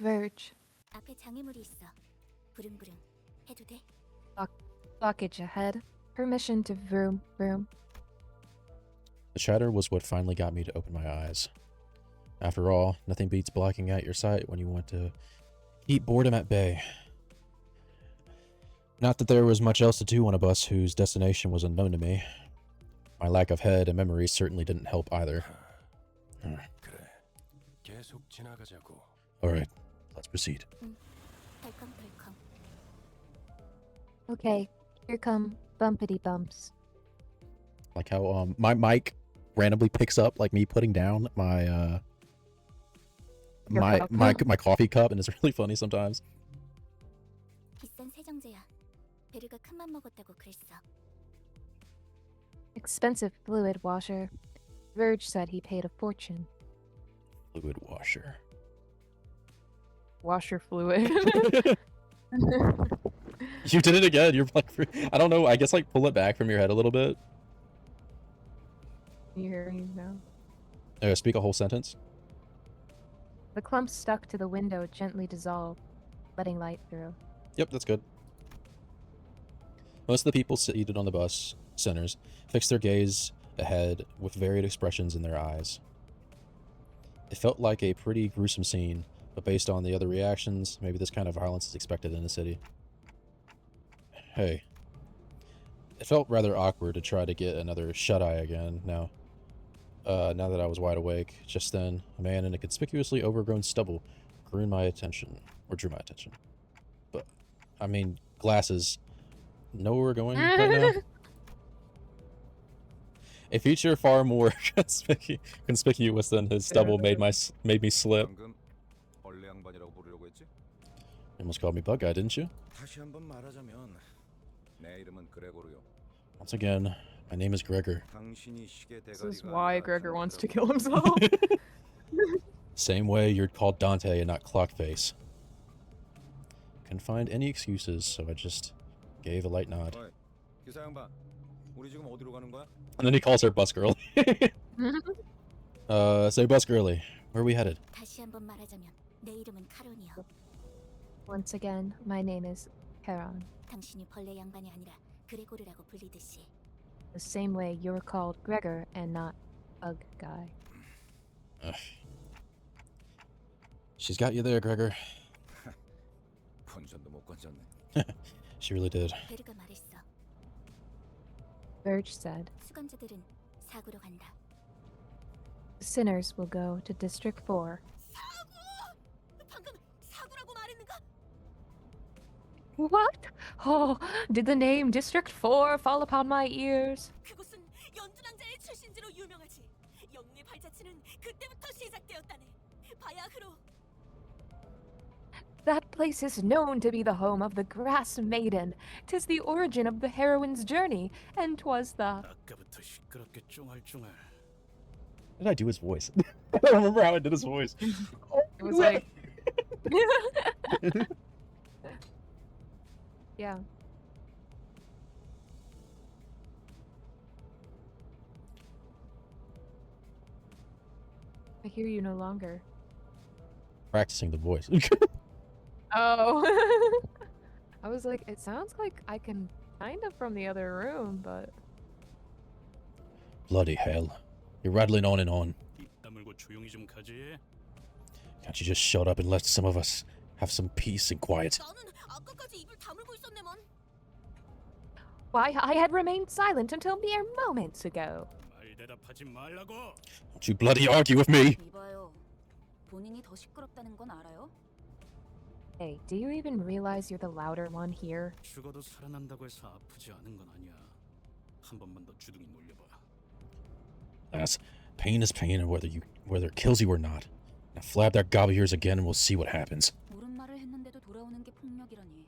Verge. 앞에 장애물이 있어. 부릉부릉. 해도 돼? Blockage ahead. Permission to vroom vroom. The chatter was what finally got me to open my eyes. After all, nothing beats blocking out your sight when you want to keep boredom at bay. Not that there was much else to do on a bus whose destination was unknown to me. My lack of head and memory certainly didn't help either. Alright, let's proceed. 덜컹덜컹. Okay, here come bumpity bumps. Like how my mic randomly picks up like me putting down my my coffee cup, and it's really funny sometimes. 비싼 세정제야. 베르가 큰맘 먹었다고 그랬어. Expensive fluid washer. Verge said he paid a fortune. Fluid washer. Washer fluid. You did it again. You're like, I don't know. I guess like pull it back from your head a little bit. You hear me now? Speak a whole sentence. The clump stuck to the window gently dissolved, letting light through. Yep, that's good. Most of the people seated on the bus, sinners, fixed their gaze ahead with varied expressions in their eyes. It felt like a pretty gruesome scene, but based on the other reactions, maybe this kind of violence is expected in a city. Hey. It felt rather awkward to try to get another shut-eye again now that I was wide awake. Just then, a man in a conspicuously overgrown stubble drew my attention. But, I mean, glasses. Know where we're going right now? A feature far more conspicuous than his stubble made me slip. You almost called me Bug Guy, didn't you? Once again, my name is Gregor. This is why Gregor wants to kill himself. Same way you're called Dante and not Clockface. Couldn't find any excuses, so I just gave a light nod. And then he calls her Bus Girl. Say Bus Girly, where are we headed? 다시 한번 말하자면 내 이름은 카론이야. Once again, my name is Heron. 당신이 벌레 양반이 아니라 그레고르라고 불리듯이. The same way you're called Gregor and not Bug Guy. Ugh. She's got you there, Gregor. She really did. 베르가 말했어. Verge said, 수감자들은 사구로 간다. the sinners will go to District 4. 방금 사구라고 말했는가? What? Oh, did the name District 4 fall upon my ears? 그곳은 연주낭자의 출신지로 유명하지. 영웅의 발자취는 그때부터 시작되었다네. 바야흐로. That place is known to be the home of the Grass Maiden. 'Tis the origin of the heroine's journey, and 'twas the... Did I do his voice? I don't remember how I did his voice. It was like... Yeah. I hear you no longer. Practicing the voice. Oh. I was like, it sounds like I can kind of from the other room, but... Bloody hell. You're rattling on and on. Can't you just shut up and let some of us have some peace and quiet? 나는 아까까지 입을 다물고 있었네만. Why, I had remained silent until mere moments ago. Don't you bloody argue with me! 이봐요. 본인이 더 시끄럽다는 건 알아요? Hey, do you even realize you're the louder one here? Lass, pain is pain, and whether it kills you or not. Now flab that gobble of yours again, and we'll see what happens. 옳은 말을 했는데도 돌아오는 게 폭력이라니.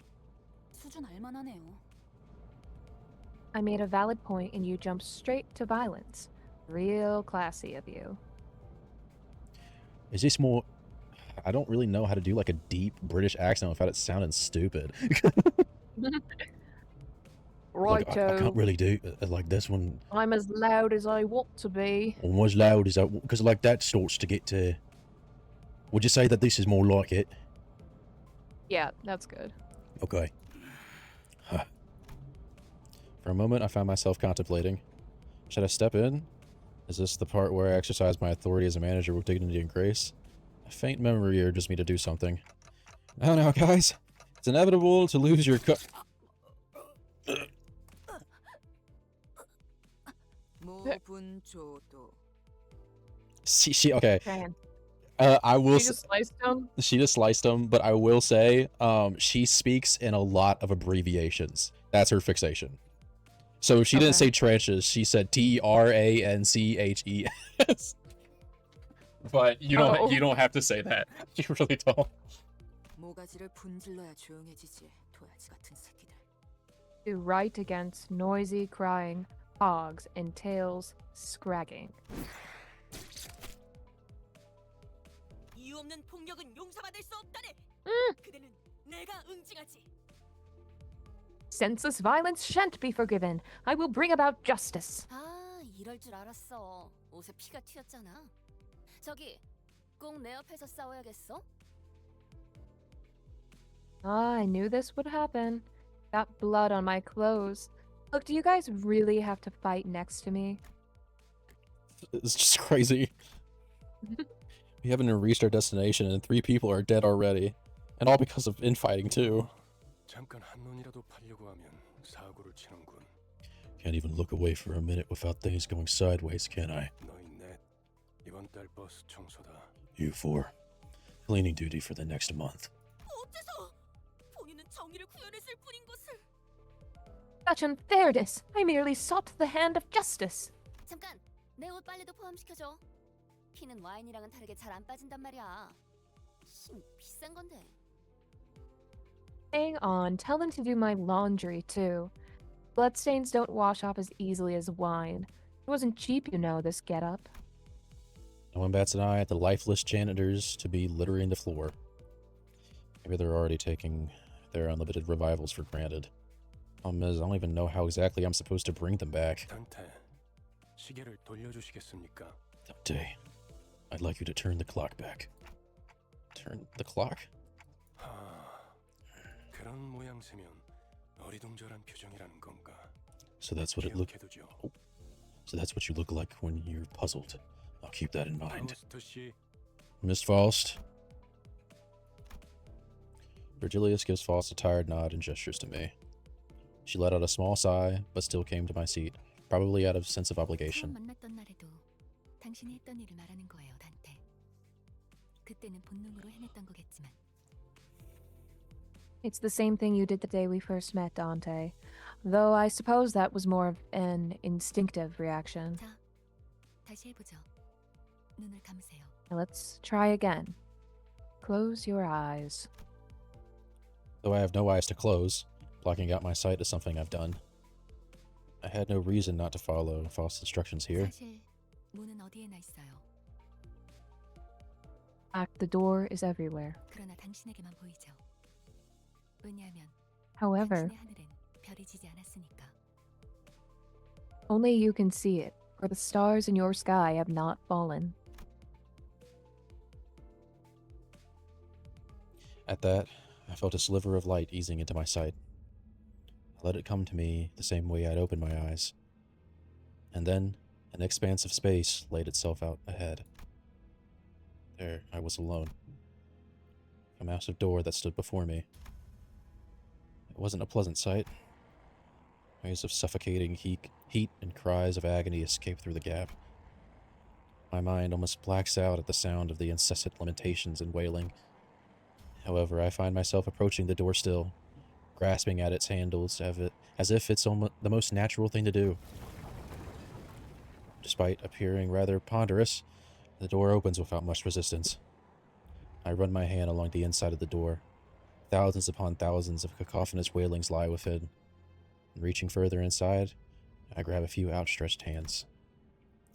수준 알만하네요. I made a valid point and you jumped straight to violence. Real classy of you. Is this more... I don't really know how to do like a deep British accent without it sounding stupid. Righto. Like, I can't really do like this one. I'm as loud as I want to be. Almost as loud as I... Because like that starts to get to... Would you say that this is more like it? Yeah, that's good. Okay. Huh. For a moment, I found myself contemplating. Should I step in? Is this the part where I exercise my authority as a manager with dignity and grace? A faint memory urges me to do something. Now, guys. It's inevitable to lose your okay. Man, I will you just sliced him? she just sliced him, but I will say, she speaks in a lot of abbreviations. That's her fixation. So she didn't say trenches, she said TRANCHES. But you don't have to say that. You really don't. To write against noisy crying hogs entails scragging. Senseless violence shan't be forgiven. I will bring about justice. 아, 이럴 줄 알았어. 옷에 피가 튀었잖아. 저기, 꼭 내 옆에서 싸워야겠어? I knew this would happen. Got blood on my clothes. Look, do you guys really have to fight next to me? It's just crazy. We haven't even reached our destination and 3 people are dead already. And all because of infighting too. Can't even look away for a minute without things going sideways, can I? You 4. Cleaning duty for the next month. Such unfairness! I merely sought the hand of justice. 잠깐, 내 옷 빨래도 포함시켜줘. 피는 와인이랑은 다르게 잘 안 빠진단 말이야. 힘 비싼 건데. Hang on, tell them to do my laundry too. Bloodstains don't wash off as easily as wine. It wasn't cheap, you know, this getup. No one bats an eye at the lifeless janitors to be littering the floor. Maybe they're already taking their unlimited revivals for granted. Problem is, I don't even know how exactly I'm supposed to bring them back. Dante, I'd like you to turn the clock back. Turn the clock? So that's what it look. Oh. So that's what you look like when you're puzzled. I'll keep that in mind. Miss Faust. Virgilius gives Faust a tired nod and gestures to me. She let out a small sigh, but still came to my seat, probably out of sense of obligation. 만났던 날에도 당신이 했던 일을 말하는 거예요, 단테. 그때는 본능으로 해냈던 거겠지만. It's the same thing you did the day we first met, Dante. Though I suppose that was more of an instinctive reaction. 자, 다시 해보죠. 눈을 감으세요. Now let's try again. Close your eyes. Though I have no eyes to close, blocking out my sight is something I've done. I had no reason not to follow Faust's instructions here. 사실 문은 어디에나 있어요. The door is everywhere. 그러나 당신에게만 보이죠. 왜냐하면 However, 당신의 하늘엔 별이 지지 않았으니까. only you can see it, for the stars in your sky have not fallen. At that, I felt a sliver of light easing into my sight. I let it come to me the same way I'd opened my eyes. And then, an expanse of space laid itself out ahead. There, I was alone. A massive door that stood before me. It wasn't a pleasant sight. Waves of suffocating heat and cries of agony escaped through the gap. My mind almost blacks out at the sound of the incessant lamentations and wailing. However, I find myself approaching the door still, grasping at its handles as if it's the most natural thing to do. Despite appearing rather ponderous, the door opens without much resistance. I run my hand along the inside of the door. Thousands upon thousands of cacophonous wailings lie within. And reaching further inside, I grab a few outstretched hands.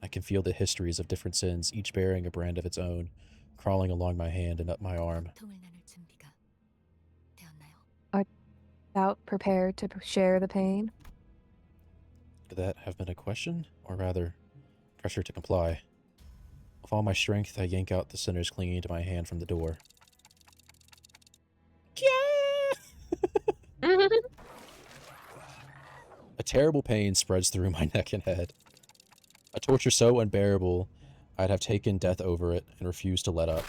I can feel the histories of different sins, each bearing a brand of its own, crawling along my hand and up my arm. 통을 나눌 준비가 되었나요? About prepared to share the pain? Could that have been a question? Or rather, pressure to comply? With all my strength, I yank out the sinners clinging to my hand from the door. Yeah! terrible pain spreads through my neck and head. A torture so unbearable, I'd have taken death over it and refused to let up.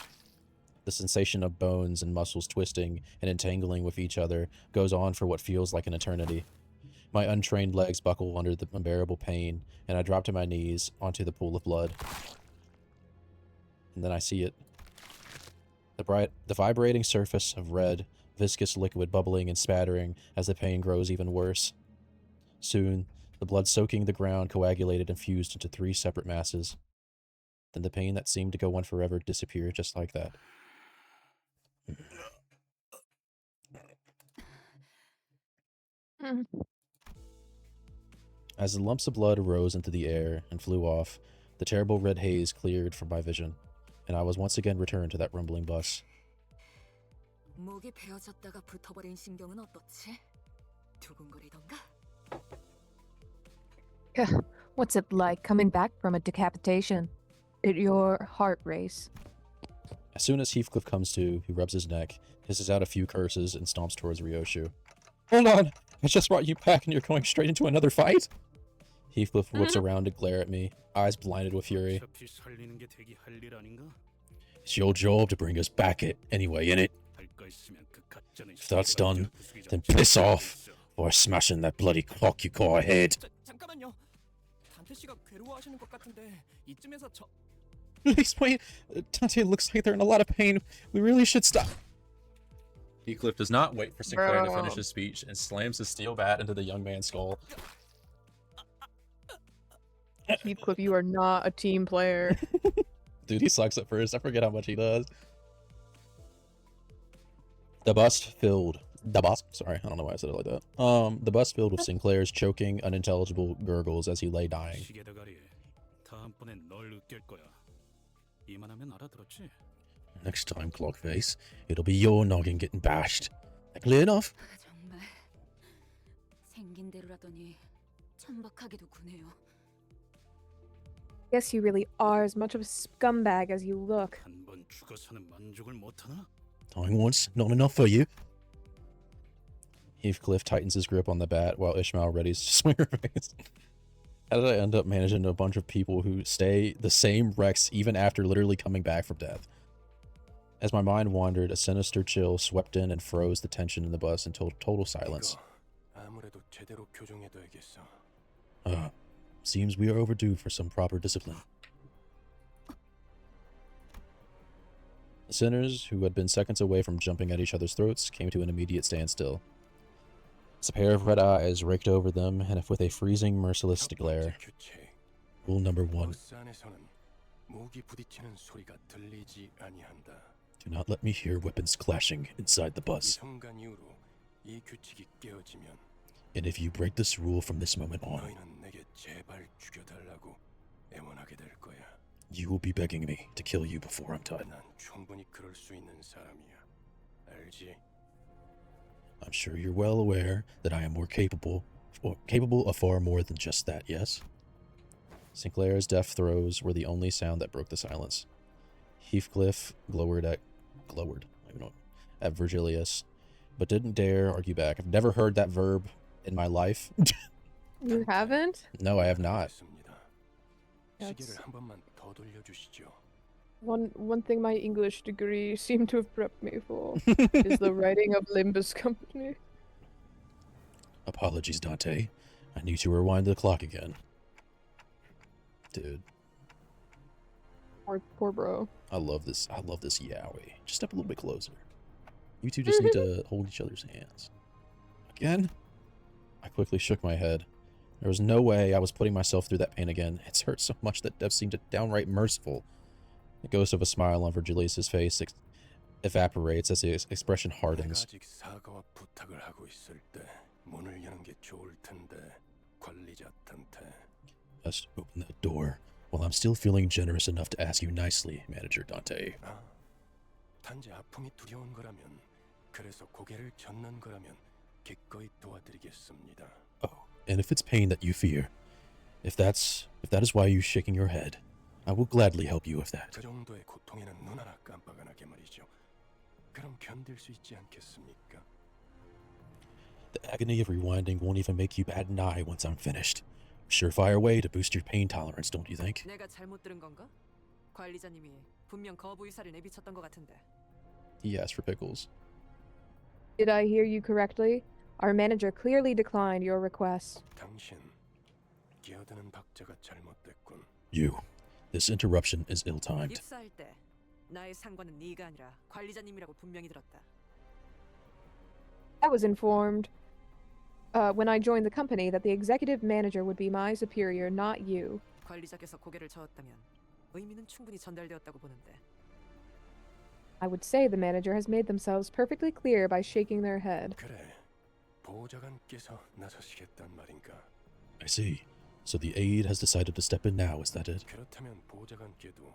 The sensation of bones and muscles twisting and entangling with each other goes on for what feels like an eternity. My untrained legs buckle under the unbearable pain, and I drop to my knees onto the pool of blood. And then I see it. The vibrating surface of red, viscous liquid bubbling and spattering as the pain grows even worse. Soon, the blood soaking the ground coagulated and fused into 3 separate masses. Then the pain that seemed to go on forever disappeared just like that. As the lumps of blood rose into the air and flew off, the terrible red haze cleared from my vision, and I was once again returned to that rumbling bus. 목이 베어졌다가 붙어버린 신경은 어떻지? 두근거리던가? What's it like coming back from a decapitation? Did your heart race? As soon as Heathcliff comes to, he rubs his neck, hisses out a few curses, and stomps towards Ryoshu. Hold on! I just brought you back and you're going straight into another fight? Heathcliff whips around to glare at me, eyes blinded with fury. It's your job to bring us back anyway, innit? If that's done, then piss off, or I smash in that bloody clock you call a head. 잠깐만요. 단테 씨가 괴로워하시는 것 같은데 이쯤에서 저 Please wait. Dante looks like they're in a lot of pain. We really should stop. Heathcliff does not wait for Sinclair to finish his speech and slams his steel bat into the young man's skull. Heathcliff, you are not a team player. Dude, he sucks at first. I forget how much he does. The bus filled. Sorry, I don't know why I said it like that. The bus filled with Sinclair's choking, unintelligible gurgles as he lay dying. Next time, Clockface, it'll be your noggin getting bashed. Clear enough? 정말 생긴 대로라더니 천박하게도 구네요. Guess you really are as much of a scumbag as you look. Dying once, not enough for you. Heathcliff tightens his grip on the bat while Ishmael readies to swing her face. How did I end up managing a bunch of people who stay the same wrecks even after literally coming back from death? As my mind wandered, a sinister chill swept in and froze the tension in the bus until total silence. Seems we are overdue for some proper discipline. The sinners, who had been seconds away from jumping at each other's throats, came to an immediate standstill. As a pair of red eyes raked over them, and with a freezing, merciless glare. Rule number 1. Do not let me hear weapons clashing inside the bus. And if you break this rule from this moment on, you will be begging me to kill you before I'm done. I'm sure you're well aware that I am capable of far more than just that, yes? Sinclair's death throes were the only sound that broke the silence. Heathcliff glowered at Virgilius, but didn't dare argue back. I've never heard that verb in my life. You haven't? No, I have not. That's one thing my English degree seemed to have prepped me for is the writing of Limbus company. Apologies, Dante. I need to rewind the clock again. Dude. Poor bro. I love this yaoi. Just step a little bit closer. You two just need to hold each other's hands. Again? I quickly shook my head. There was no way I was putting myself through that pain again. It's hurt so much that death seemed downright merciful. The ghost of a smile on Virgilius' face evaporates as the expression hardens. Just open that door while I'm still feeling generous enough to ask you nicely, Manager Dante. Oh, and if it's pain that you fear, if that is why you're shaking your head, I will gladly help you with that. The agony of rewinding won't even make you bat an eye once I'm finished. Surefire way to boost your pain tolerance, don't you think? 내가 잘못 들은 건가? 관리자님이 분명 거부 의사를 내비쳤던 것 같은데. He asked for pickles. Did I hear you correctly? Our manager clearly declined your request. 당신 끼어드는 박자가 잘못됐군. You. This interruption is ill-timed. 입사할 때 나의 상관은 네가 아니라 관리자님이라고 분명히 들었다. I was informed when I joined the company that the executive manager would be my superior, not you. 관리자께서 고개를 저었다면 의미는 충분히 전달되었다고 보는데. I would say the manager has made themselves perfectly clear by shaking their head. 그래, 보좌관께서 나서시겠단 말인가? I see. So the aide has decided to step in now, is that it? 그렇다면 보좌관께도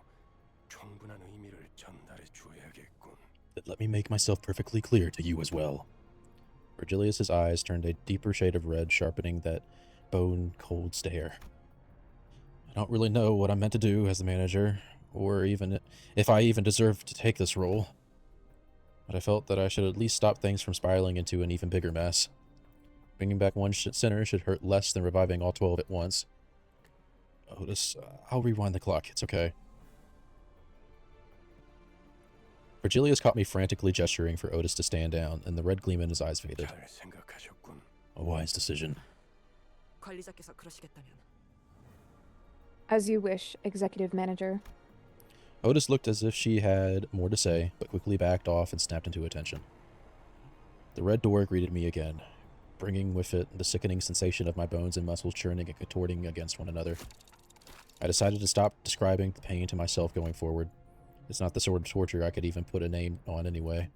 충분한 의미를 전달해 줘야겠군. Then let me make myself perfectly clear to you as well. Virgilius's eyes turned a deeper shade of red, sharpening that bone-cold stare. I don't really know what I'm meant to do as the manager, or even if I even deserve to take this role. But I felt that I should at least stop things from spiraling into an even bigger mess. Bringing back one sinner should hurt less than reviving all 12 at once. Otis, I'll rewind the clock. It's okay. Virgilius caught me frantically gesturing for Otis to stand down, and the red gleam in his eyes faded. 잘 생각하셨군. A wise decision. 관리자께서 그러시겠다면. As you wish, executive manager. Otis looked as if she had more to say, but quickly backed off and snapped into attention. The red door greeted me again, bringing with it the sickening sensation of my bones and muscles churning and contorting against one another. I decided to stop describing the pain to myself going forward. It's not the sort of torture I could even put a name on anyway.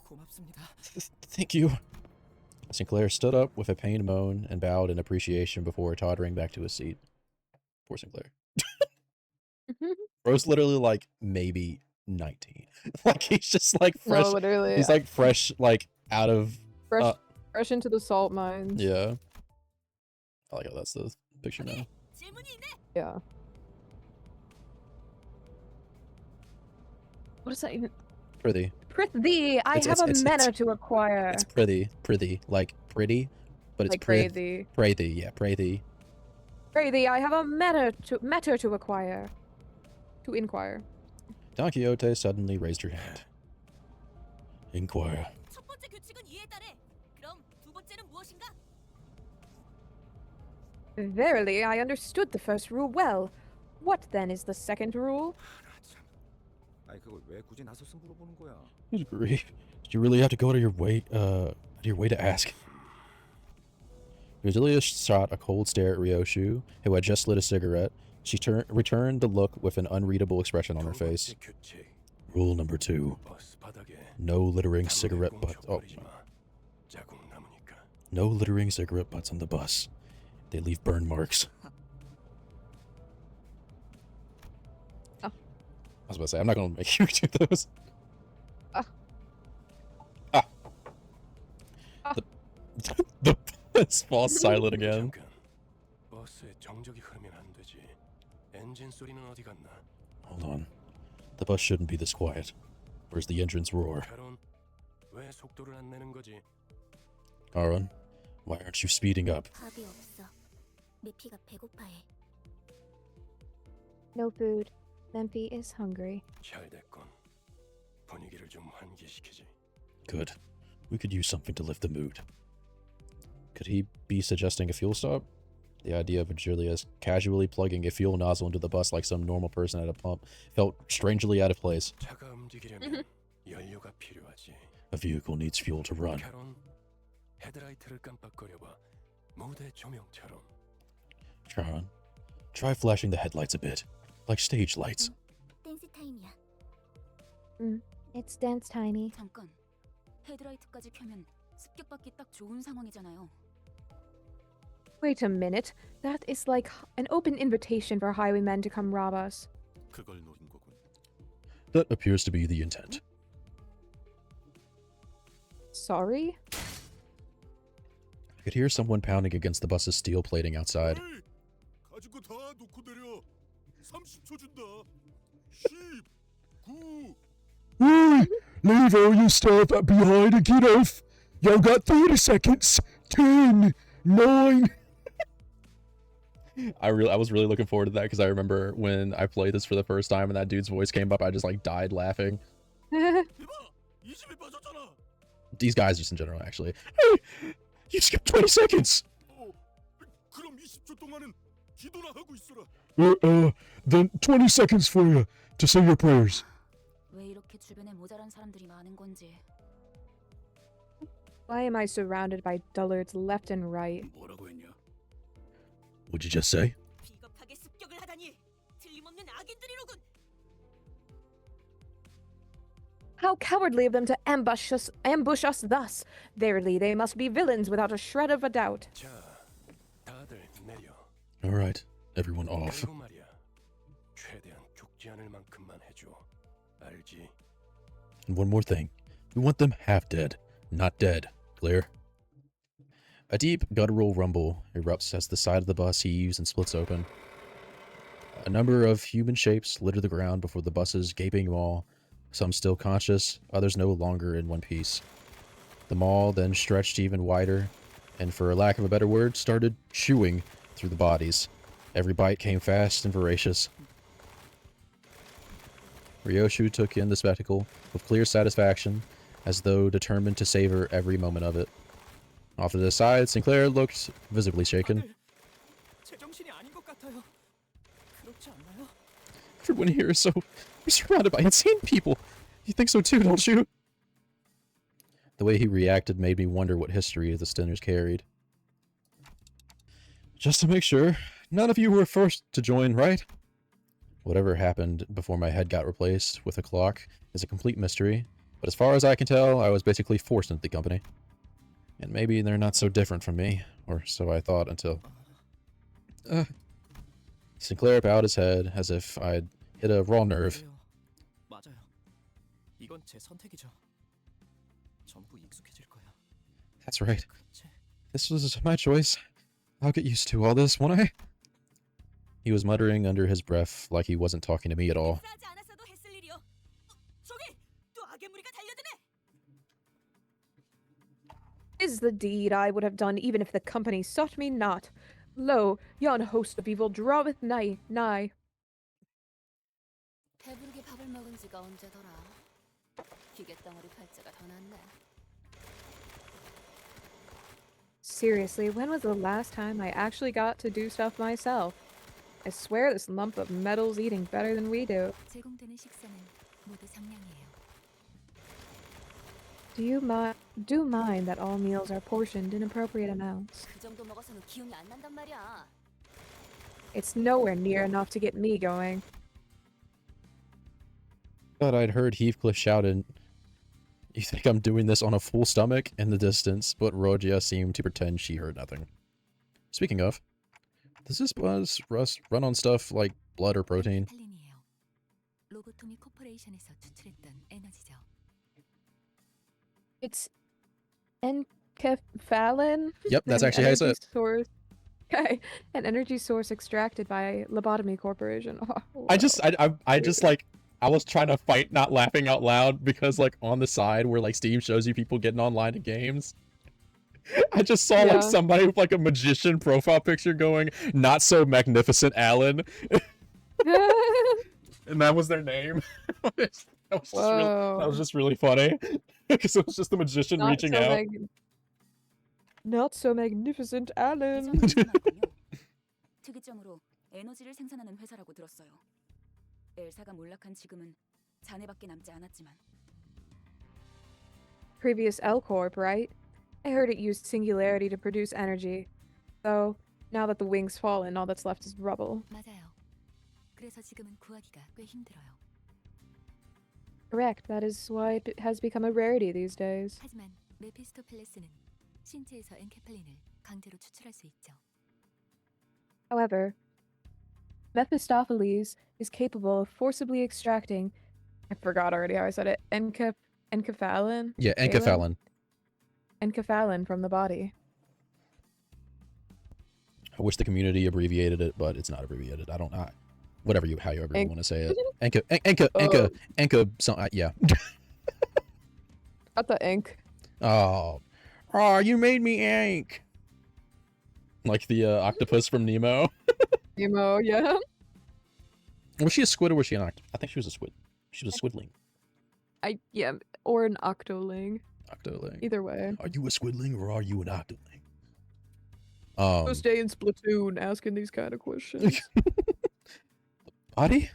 고맙습니다. Thank you. Sinclair stood up with a pained moan and bowed in appreciation before tottering back to his seat. Poor Sinclair. Bro's literally like maybe 19. Like he's just like fresh. No, literally. He's like fresh, like out of fresh into the salt mines. yeah. I like how that's the picture now. Yeah. What is that even? Pretty. Prithee, I have a manor to acquire. It's pretty, like pretty, but it's Like Prithee. Prithee, yeah, Prithee. Prithee, I have a matter to acquire. To inquire. Don Quixote suddenly raised her hand. Inquire. 첫 번째 규칙은 이해했다네. 그럼 두 번째는 무엇인가? Verily, I understood the first rule well. What then is the second rule? 아니 그걸 왜 굳이 나서서 물어보는 거야? Good grief. Did you really have to go to your way to ask? Virgilius shot a cold stare at Ryoshu, who had just lit a cigarette. She returned the look with an unreadable expression on her face. Rule number 2. No littering cigarette butts. Oh. No littering cigarette butts on the bus. They leave burn marks. Oh. I was about to say, I'm not going to make you do those. The bus falls silent again. Hold on. The bus shouldn't be this quiet. Where's the engine's roar? Aaron, why aren't you speeding up? 밥이 없어. 메피가 배고파해. No food. Memphi is hungry. Good. We could use something to lift the mood. Could he be suggesting a fuel stop? The idea of Virgilius casually plugging a fuel nozzle into the bus like some normal person at a pump felt strangely out of place. A vehicle needs fuel to run. Charon, try flashing the headlights a bit, like stage lights. 댄스 타임이야. It's dance timey. 잠깐. 헤드라이트까지 켜면 습격받기 딱 좋은 상황이잖아요. Wait a minute. That is like an open invitation for highwaymen to come rob us. 그걸 노린 거군. That appears to be the intent. Sorry? I could hear someone pounding against the bus's steel plating outside. 가지고 다 놓고 내려. 30초 준다. 10, 9. Leave all your stuff behind and get off. Y'all got 30 seconds. 10, 9. I was really looking forward to that because I remember when I played this for the first time and that dude's voice came up, I just like died laughing. These guys just in general, actually. Hey, you skipped 20 seconds. 그럼 20초 동안은 기도나 하고 있어라. Then 20 seconds for you to say your prayers. 왜 이렇게 주변에 모자란 사람들이 많은 건지. Why am I surrounded by dullards left and right? 뭐라고 했냐? What'd you just say? 비겁하게 습격을 하다니 틀림없는 악인들이로군. How cowardly of them to ambush us thus. Verily, they must be villains without a shred of a doubt. 자, 다들 내려. All right, everyone off. 그리고 말이야. 최대한 죽지 않을 만큼만 해줘. 알지? And one more thing. We want them half dead, not dead. Clear? A deep, guttural rumble erupts as the side of the bus heaves and splits open. A number of human shapes litter the ground before the bus's gaping maw, some still conscious, others no longer in one piece. The maw then stretched even wider, and for lack of a better word, started chewing through the bodies. Every bite came fast and voracious. Ryoshu took in the spectacle with clear satisfaction, as though determined to savor every moment of it. Off to the side, Sinclair looked visibly shaken. 제정신이 아닌 것 같아요. 그렇지 않나요? Everyone here is so... We're surrounded by insane people. You think so too, don't you? The way he reacted made me wonder what history the Stinners carried. Just to make sure, none of you were first to join, right? Whatever happened before my head got replaced with a clock is a complete mystery, but as far as I can tell, I was basically forced into the company. And maybe they're not so different from me, or so I thought until... Sinclair bowed his head as if I'd hit a raw nerve. 맞아요. 이건 제 선택이죠. 전부 익숙해질 거야. That's right. 그치? This was my choice. I'll get used to all this, won't I? He was muttering under his breath like he wasn't talking to me at all. 싸지 않았어도 했을 일이요. 저기 또 악의 무리가 달려드네. Is the deed I would have done even if the company sought me not. Lo, yon host of evil draweth nigh. 배부르게 밥을 먹은 지가 언제더라. 기계 덩어리 팔자가 더 낫네. Seriously, when was the last time I actually got to do stuff myself? I swear this lump of metal's eating better than we do. 제공되는 식사는 모두 상량이에요. Do mind that all meals are portioned in appropriate amounts. 그 정도 먹어서는 기운이 안 난단 말이야. It's nowhere near enough to get me going. Thought I'd heard Heathcliff shouted, "You think I'm doing this on a full stomach?" in the distance, but Rogia seemed to pretend she heard nothing. Speaking of, does this buzz run on stuff like blood or protein? 팔린이에요. 로보토미 코퍼레이션에서 추출했던 에너지죠. It's enkephalin? Yep, that's actually how you say it. Source. Okay, an energy source extracted by Lobotomy Corporation. Oh, I just like, I was trying to fight not laughing out loud because like on the side where like Steam shows you people getting online to games, I just saw like somebody with like a magician profile picture going, "Not so magnificent Alan," and that was their name. That was just really funny because it was just the magician reaching out. Not so magnificent Alan. 특이점으로 에너지를 생산하는 회사라고 들었어요. 엘사가 몰락한 지금은 잔해밖에 남지 않았지만. Previous L Corp, right? I heard it used singularity to produce energy. Though, now that the wing's fallen, all that's left is rubble. 맞아요. 그래서 지금은 구하기가 꽤 힘들어요. Correct, that is why it has become a rarity these days. 하지만 메피스토펠레스는 신체에서 엔케팔린을 강제로 추출할 수 있죠. However, Mephistopheles is capable of forcibly extracting, I forgot already how I said it, enkephalin? Yeah, enkephalin. Enkephalin from the body. I wish the community abbreviated it, but it's not abbreviated. I don't know. However you want to say it. Enka, yeah. Got the ink. Oh, Oh, you made me ink. Like the octopus from Nemo. Emo, yeah. Was she a squid or was she an octopus? I think she was a squid. She was a squidling. Yeah, or an octoling. Octoling. Either way. Are you a squidling or are you an octoling? First day in Splatoon asking these kind of questions. Body?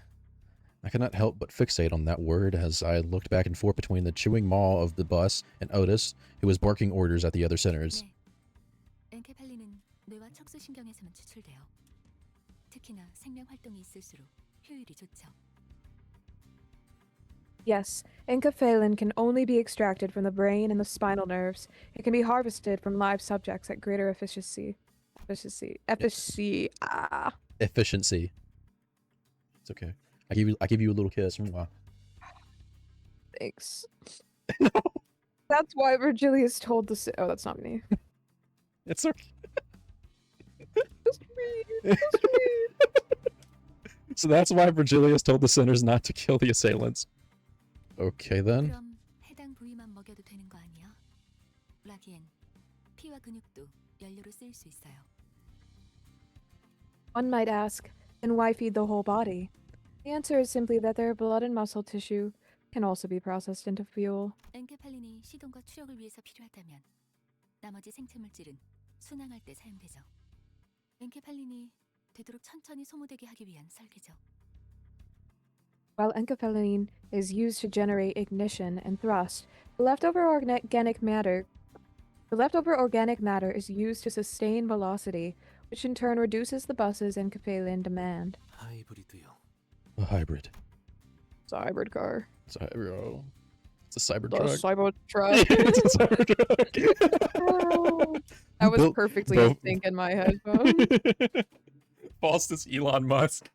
I could not help but fixate on that word as I looked back and forth between the chewing maw of the bus and Otis, who was barking orders at the other sinners. 네. 엔케팔린은 뇌와 척수신경에서만 추출돼요. 특히나 생명 활동이 있을수록 효율이 좋죠. Yes, enkephalin can only be extracted from the brain and the spinal nerves. It can be harvested from live subjects at greater efficiency. Efficiency. Ah. Efficiency. It's okay. I give you a little kiss. Mwah. Thanks. That's why Virgilius told the. Oh, that's not me. It's okay. Just me. Just me. So that's why Virgilius told the sinners not to kill the assailants. Okay then. 그럼 해당 부위만 먹여도 되는 거 아니야? 라기엔 피와 근육도 연료로 쓰일 수 있어요. One might ask, then why feed the whole body? The answer is simply that their blood and muscle tissue can also be processed into fuel. 엔케팔린이 시동과 추력을 위해서 필요하다면 나머지 생체 물질은 순항할 때 사용되죠. 엔케팔린이 되도록 천천히 소모되게 하기 위한 설계죠. While enkephalin is used to generate ignition and thrust, the leftover organic matter is used to sustain velocity, which in turn reduces the bus's enkephalin demand. 하이브리드요. A hybrid. It's a hybrid car. It's a cyber The truck. cyber truck. It's a cyber truck. That was Built- perfectly bro- in sync in my headphones. False Elon Musk.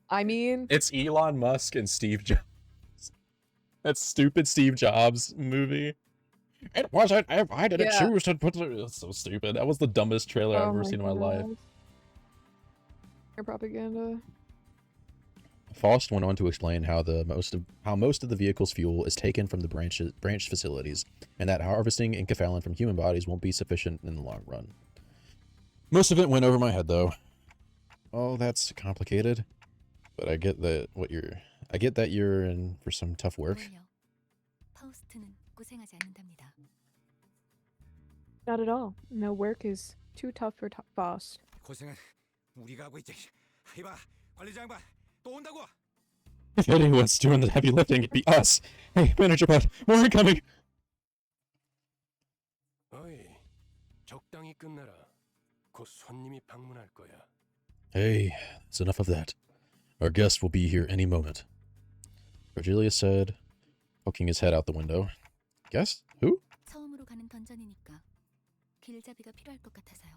I mean, It's Elon Musk and Steve Jobs. That stupid Steve Jobs movie. It wasn't. I didn't Yeah. choose to put. It's so stupid. That was the dumbest trailer I've ever seen in my life. goodness. Your propaganda. Faust went on to explain how most of the vehicle's fuel is taken from the branch facilities, and that harvesting enkephalin from human bodies won't be sufficient in the long run. Most of it went over my head, though. Oh, that's complicated. But I get that you're in for some tough work. 오히려 파우스트는 고생하지 않는답니다. Not at all. No work is too tough for Faust. 고생은 우리가 하고 있지. 이봐, 관리자 양반 또 온다고. If anyone's doing the heavy lifting, it'd be us. Hey, manager bud, more incoming. 어이, 적당히 끝내라. 곧 손님이 방문할 거야. Hey, that's enough of that. Our guest will be here any moment. Virgilius said, poking his head out the window. Guest? Who? 처음으로 가는 던전이니까 길잡이가 필요할 것 같아서요.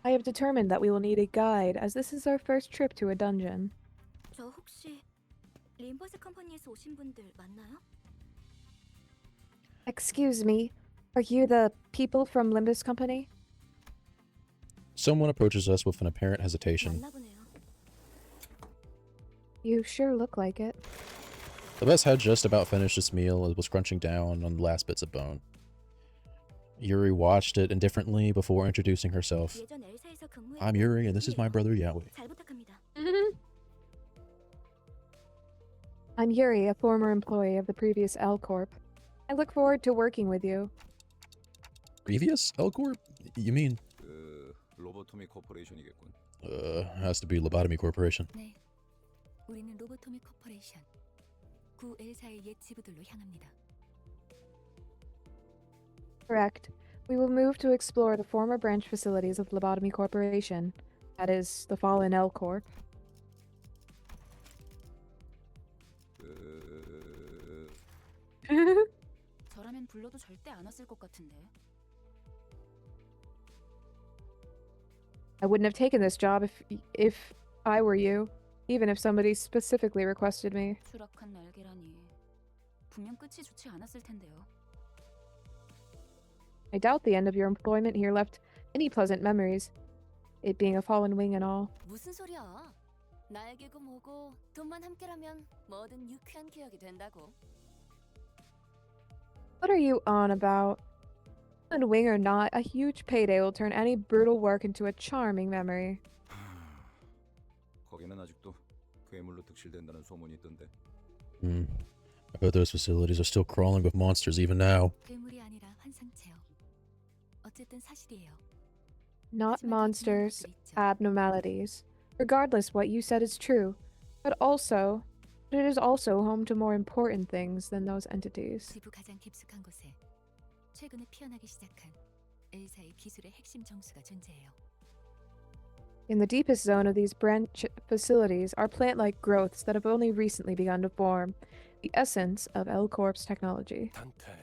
I have determined that we will need a guide, as this is our first trip to a dungeon. 저 혹시 림버스 컴퍼니에서 오신 분들 맞나요? Excuse me, are you the people from Limbus Company? Someone approaches us with an apparent hesitation. 맞나 보네요. You sure look like it. The best had just about finished its meal and was crunching down on the last bits of bone. Yuri watched it indifferently before introducing herself. 예전 엘사에서 근무했던 I'm Yuri, and this is my brother Yahweh. 잘 부탁합니다. I'm Yuri, a former employee of the previous L Corp. I look forward to working with you. Previous L Corp? You mean, 로보토미 코퍼레이션이겠군. has to be Lobotomy Corporation. 네, 우리는 로보토미 코퍼레이션 구 엘사의 옛 지부들로 향합니다. Correct. We will move to explore the former branch facilities of Lobotomy Corporation. That is, the fallen L Corp. 저라면 불러도 절대 안 왔을 것 같은데. I wouldn't have taken this job if I were you, even if somebody specifically requested me. 추락한 날개라니. 분명 끝이 좋지 않았을 텐데요. I doubt the end of your employment here left any pleasant memories, it being a fallen wing and all. 무슨 소리야? 날개고 뭐고 돈만 함께라면 뭐든 유쾌한 기억이 된다고. What are you on about? And wing or not, a huge payday will turn any brutal work into a charming memory. 거기는 아직도 괴물로 득실된다는 소문이 있던데. I bet those facilities are still crawling with monsters even now. 괴물이 아니라 환상체요. 어쨌든 사실이에요. Not 하지만 더 중요한 monsters, 것들이 있죠. abnormalities. Regardless, what you said is true. But it is also home to more important things than those entities. 지부 가장 깊숙한 곳에 최근에 피어나기 시작한 엘사의 기술의 핵심 정수가 존재해요. In the deepest zone of these branch facilities are plant-like growths that have only recently begun to form, the essence of L-Corp's technology. 단테,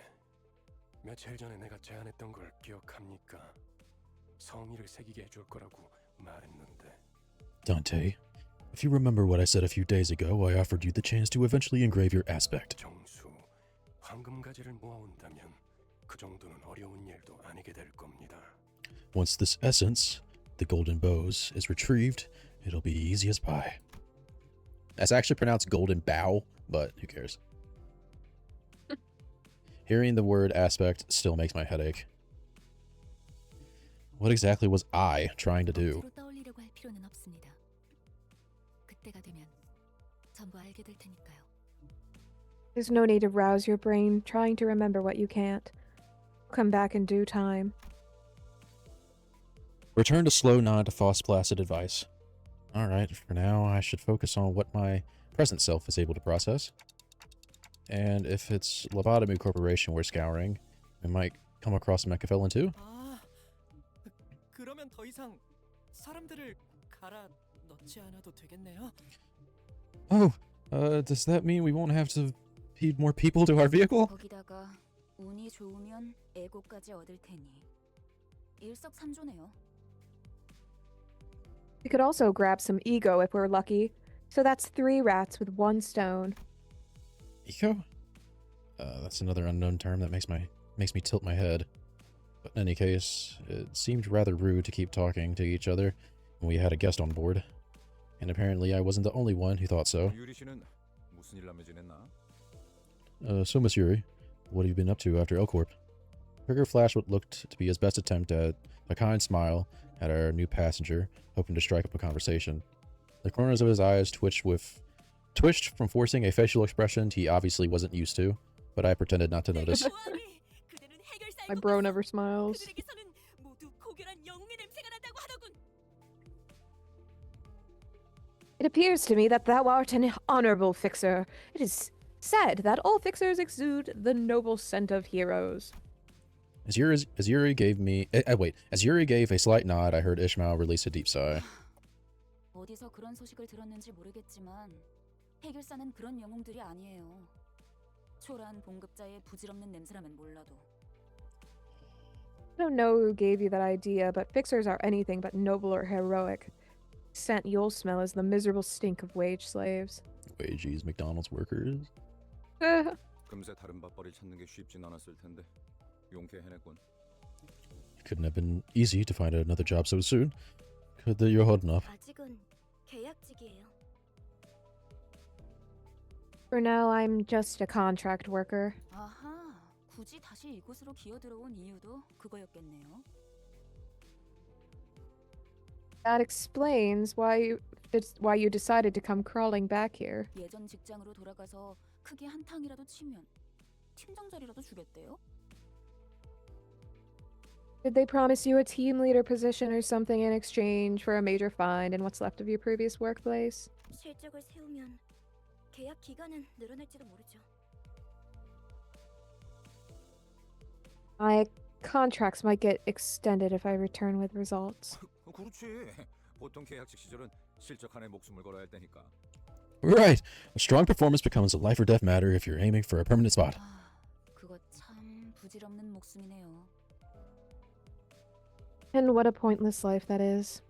며칠 전에 내가 제안했던 걸 기억합니까? 성의를 새기게 해줄 거라고 말했는데. Dante, if you remember what I said a few days ago, I offered you the chance to eventually engrave your aspect. 정수, 황금가지를 모아온다면 그 정도는 어려운 일도 아니게 될 겁니다. Once this essence, the golden bows, is retrieved, it'll be easy as pie. That's actually pronounced golden bow, but who cares? Hearing the word aspect still makes my head ache. What exactly was I trying to do? 억지로 떠올리려고 할 필요는 없습니다. 그때가 되면 전부 알게 될 테니까요. There's no need to rouse your brain trying to remember what you can't. Come back in due time. Return to slow nod to Foss Placid advice. Alright, for now I should focus on what my present self is able to process. And if it's Lobotomy Corporation we're scouring, we might come across Mechaphelin too. 아, 그러면 더 이상 사람들을 갈아 넣지 않아도 되겠네요. Oh, does that mean we won't have to feed more people to our vehicle? 거기다가 운이 좋으면 에고까지 얻을 테니 일석삼조네요. We could also grab some ego if we're lucky. So that's 3 rats with 1 stone. Eco? That's another unknown term that makes me tilt my head. But in any case, it seemed rather rude to keep talking to each other when we had a guest on board. And apparently I wasn't the only one who thought so. 유리 씨는 무슨 일 하며 지냈나? So Miss Yuri, what have you been up to after L-Corp? Trigger flashed what looked to be his best attempt at a kind smile at our new passenger, hoping to strike up a conversation. The corners of his eyes twitched from forcing a facial expression he obviously wasn't used to, but I pretended not to notice. My bro never smiles. 그들에게서는 모두 고결한 영웅의 냄새가 난다고 하더군. It appears to me that thou art an honorable fixer. It is said that all fixers exude the noble scent of heroes. As Yuri gave a slight nod, I heard Ishmael release a deep sigh. 어디서 그런 소식을 들었는지 모르겠지만 해결사는 그런 영웅들이 아니에요. 초라한 봉급자의 부질없는 냄새라면 몰라도. I don't know who gave you that idea, but fixers are anything but noble or heroic. The scent you'll smell is the miserable stink of wage slaves. Wages, McDonald's workers. 금세 다른 밥벌이 찾는 게 쉽진 않았을 텐데 용케 해냈군. It couldn't have been easy to find another job so soon. Good that you're holding up. 아직은 계약직이에요. For now, I'm just a contract worker. 아하, 굳이 다시 이곳으로 기어들어온 이유도 그거였겠네요. That explains why you decided to come crawling back here. 예전 직장으로 돌아가서 크게 한탕이라도 치면 팀장 자리라도 주겠대요. Did they promise you a team leader position or something in exchange for a major find in what's left of your previous workplace? 실적을 세우면 계약 기간은 늘어날지도 모르죠. My contracts might get extended if I return with results. 그렇지. 보통 계약직 시절은 실적 하나에 목숨을 걸어야 할 때니까. Right. A strong performance becomes a life or death matter if you're aiming for a permanent spot. 아, 그거 참 부질없는 목숨이네요. And what a pointless life that is.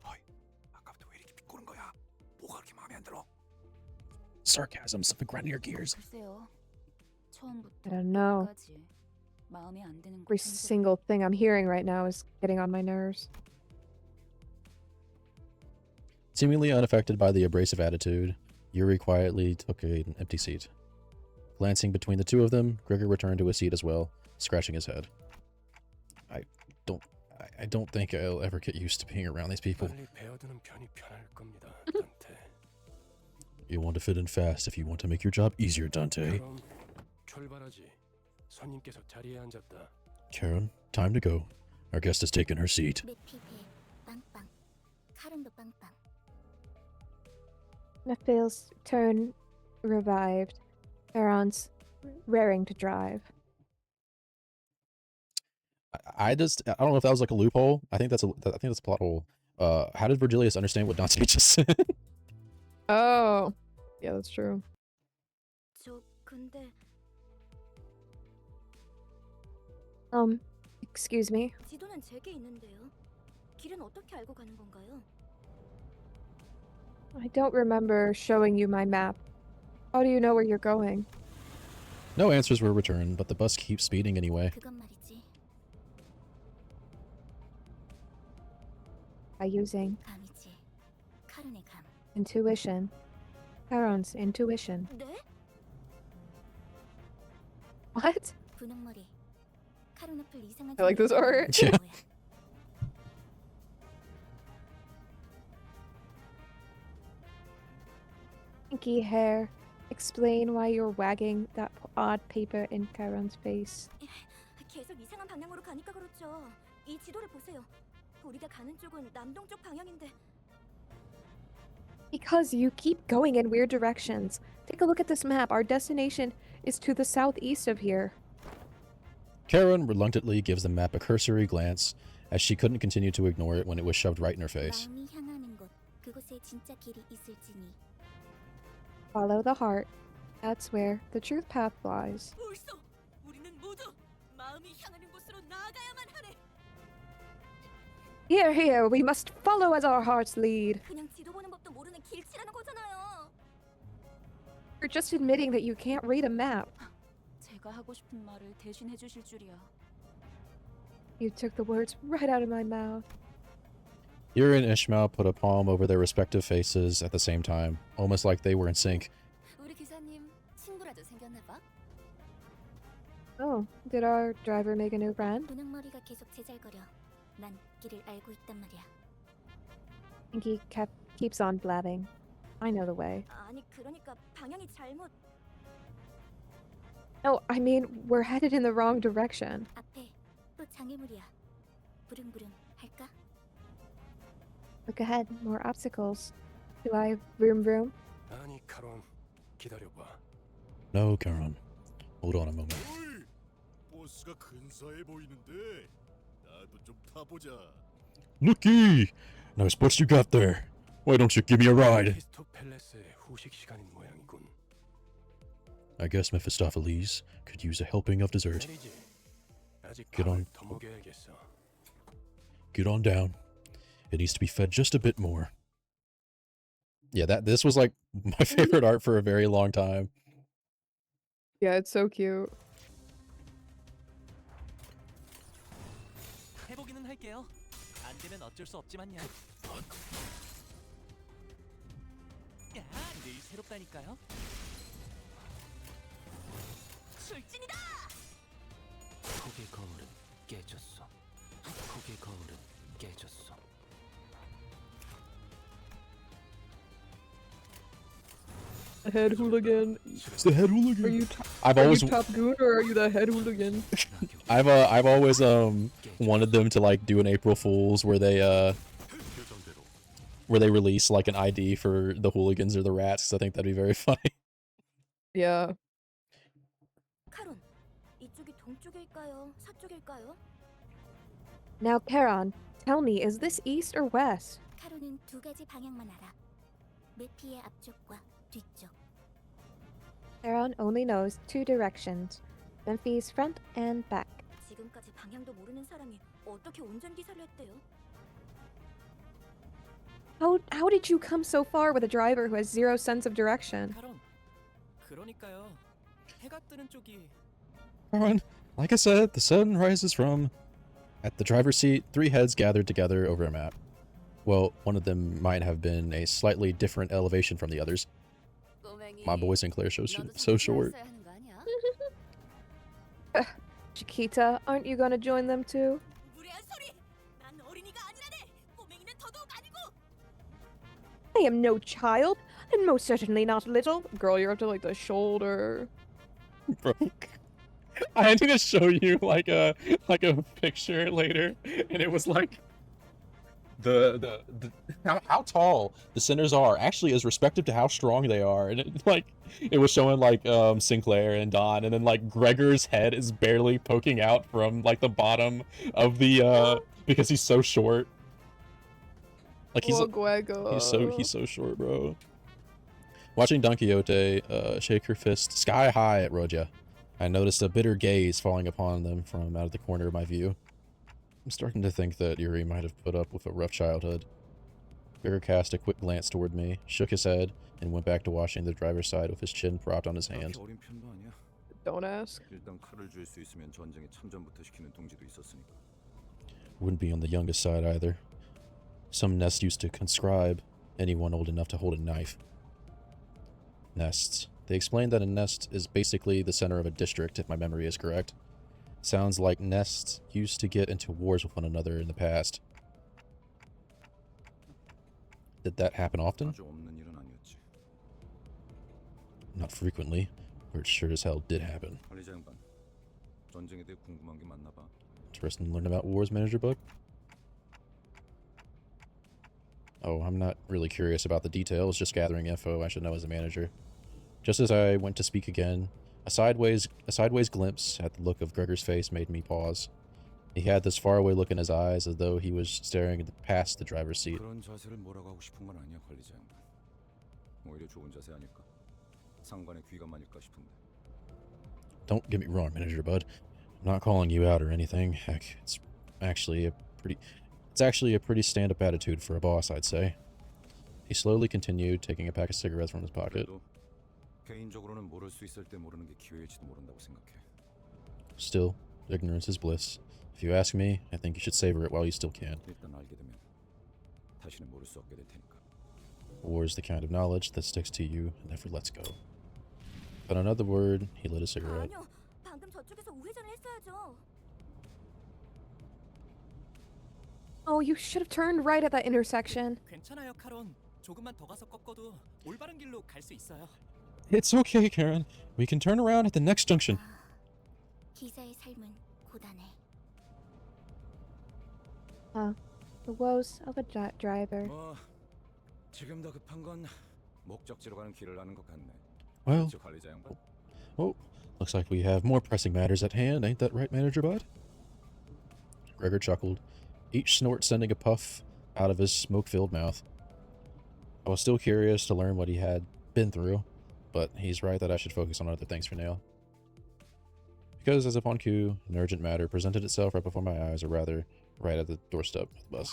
아까부터 왜 이렇게 비꼬는 거야? 뭐가 그렇게 마음에 안 들어? Sarcasm, something grinding your gears. 글쎄요. 처음부터 I don't know. 끝까지 마음에 안 드는 거 Every single thing I'm hearing right now is getting on my nerves. Seemingly unaffected by the abrasive attitude, Yuri quietly took an empty seat. Glancing between the two of them, Gregor returned to his seat as well, scratching his head. I don't think I'll ever get used to being around these people. 빨리 배워두는 편이 편할 겁니다, 단테. You want to fit in fast if you want to make your job easier, Dante. 그럼 출발하지. 손님께서 자리에 앉았다. Karen, time to go. Our guest has taken her seat. Nephil's turn revived. Charon's raring to drive. I don't know if that was like a loophole. I think that's a plot hole. How did Virgilius understand what Dante just said? Oh, yeah, that's true. 저 근데 Excuse me. 지도는 제게 있는데요. 길은 어떻게 알고 가는 건가요? I don't remember showing you my map. How do you know where you're going? No answers were returned, but the bus keeps speeding anyway. 그건 말이지. By using 감이지. 카른의 감. intuition. Charon's intuition. 네? What? 분홍머리. 카른 앞을 이상한 I like this art. Yeah. Pinky hair. Explain why you're wagging that odd paper in Charon's face. 계속 이상한 방향으로 가니까 그렇죠. 이 지도를 보세요. 우리가 가는 쪽은 남동쪽 방향인데. Because you keep going in weird directions. Take a look at this map. Our destination is to the southeast of here. Karen reluctantly gives the map a cursory glance, as she couldn't continue to ignore it when it was shoved right in her face. 마음이 향하는 곳. 그곳에 진짜 길이 있을지니. Follow the heart. That's where the truth path lies. 옳소. 우리는 모두 마음이 향하는 곳으로 나아가야만 하네. Here, here. We must follow as our hearts lead. 그냥 지도 보는 법도 모르는 길치라는 거잖아요. You're just admitting that you can't read a map. 제가 하고 싶은 말을 대신해 주실 줄이야. You took the words right out of my mouth. Yuri and Ishmael put a palm over their respective faces at the same time, almost like they were in sync. 우리 기사님 친구라도 생겼나 봐. Oh, did our driver make a new friend? 분홍머리가 계속 제잘거려. 난 길을 알고 있단 말이야. Pinky keeps on blabbing. I know the way. 아니 그러니까 방향이 잘못. No, I mean, we're headed in the wrong direction. 앞에 또 장애물이야. 부릉부릉 할까? Look ahead, more obstacles. Do I vroom vroom? 아니, 카론, 기다려봐. No, Karen. Hold on a moment. 어이, 버스가 근사해 보이는데 나도 좀 타보자. Looky! Nice bus you got there. Why don't you give me a ride? 키스토 팰레스의 후식 시간인 모양이군. I guess Mephistopheles could use a helping of dessert. 내리지. 아직 Get 밥을 on. 더 먹여야겠어. Get on down. It needs to be fed just a bit more. Yeah, this was like my favorite art for a very long time. Yeah, it's so cute. 해보기는 할게요. 안 되면 어쩔 수 없지만요. 야, 늘 새롭다니까요. 출진이다! 폭의 거울은 깨졌어. 폭의 거울은 깨졌어. The head hooligan. It's the head hooligan. Are you I've always top goon or are you the head hooligan? I've always wanted them to like do an April Fools where they release like an ID for the hooligans or the rats, 'cause I think that'd be very funny. Yeah. 카론, 이쪽이 동쪽일까요? 서쪽일까요? Now, Charon, tell me, is this east or west? 카론은 두 가지 방향만 알아. 메피의 앞쪽과 뒤쪽. Charon only knows two directions. Memphi's front and back. 지금까지 방향도 모르는 사람이 어떻게 운전기사를 했대요? How did you come so far with a driver who has zero sense of direction? 카론, 그러니까요. 해가 뜨는 쪽이. Alright, like I said, the sun rises from... At the driver's seat, three heads gathered together over a map. Well, one of them might have been a slightly different elevation from the others. My boy Sinclair so short. Chiquita, aren't you gonna join them too? I am no child, and most certainly not little. Girl, you're up to like the shoulder. Bro, I need to show you like a picture later, and it was like the how tall the centers are actually is respective to how strong they are, and it was showing like Sinclair and Don, and then like Gregor's head is barely poking out from like the bottom of the because he's so short. Like he's so short, bro. Watching Don Quixote shake her fist sky high at Roja, I noticed a bitter gaze falling upon them from out of the corner of my view. I'm starting to think that Yuri might have put up with a rough childhood. Gregor cast a quick glance toward me, shook his head, and went back to washing the driver's side with his chin propped on his hand. Don't ask. Wouldn't be on the youngest side either. Some nests used to conscribe anyone old enough to hold a knife. Nests. They explained that a nest is basically the center of a district, if my memory is correct. Sounds like nests used to get into wars with one another in the past. Did that happen often? Not frequently, but it sure as hell did happen. Interesting to learn about wars, Manager Bug? Oh, I'm not really curious about the details, just gathering info I should know as a manager. Just as I went to speak again, a sideways glimpse at the look of Gregor's face made me pause. He had this faraway look in his eyes, as though he was staring past the driver's seat. Don't get me wrong, Manager Bud. I'm not calling you out or anything. Heck, it's actually a pretty stand-up attitude for a boss, I'd say. He slowly continued, taking a pack of cigarettes from his pocket. Still, ignorance is bliss. If you ask me, I think you should savor it while you still can. War is the kind of knowledge that sticks to you and never lets go. But another word, he lit a cigarette. Oh, you should have turned right at that intersection. 괜찮아요, 카론. 조금만 더 가서 꺾어도 올바른 길로 갈 수 있어요. It's okay, Karen. We can turn around at the next junction. 기사의 삶은 고단해. The woes of a driver. 지금 더 급한 건 목적지로 가는 길을 아는 것 같네. Well, 관리자 양반. oh, looks like we have more pressing matters at hand, ain't that right, Manager Bud? Gregor chuckled, each snort sending a puff out of his smoke-filled mouth. I was still curious to learn what he had been through, but he's right that I should focus on other things for now. Because as upon cue, an urgent matter presented itself right before my eyes, or rather, right at the doorstep of the bus.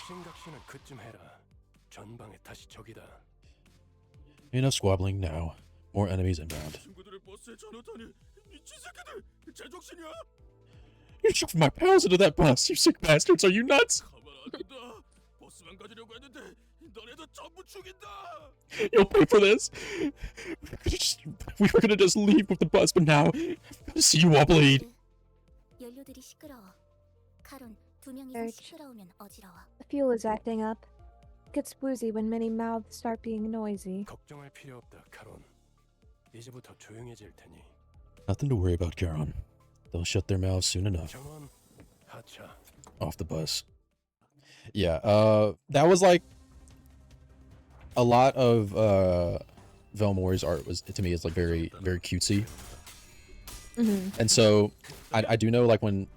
Enough squabbling now. More enemies inbound. You shoved my pals into that bus, you sick bastards! Are you nuts? You'll pay for this. We were gonna just leave with the bus, but now I'm gonna see you all bleed. 연료들이 시끄러워. 카론, 2명 이상 시끄러우면 어지러워. The fuel is acting up. It gets woozy when many mouths start being noisy. 걱정할 필요 없다, 카론. 이제부터 조용해질 테니. Nothing to worry about, Charon. They'll shut their mouths soon enough. 정원, 하차. Off the bus. Yeah, that was like a lot of Velmore's art was to me is like very cutesy. And so I do know like when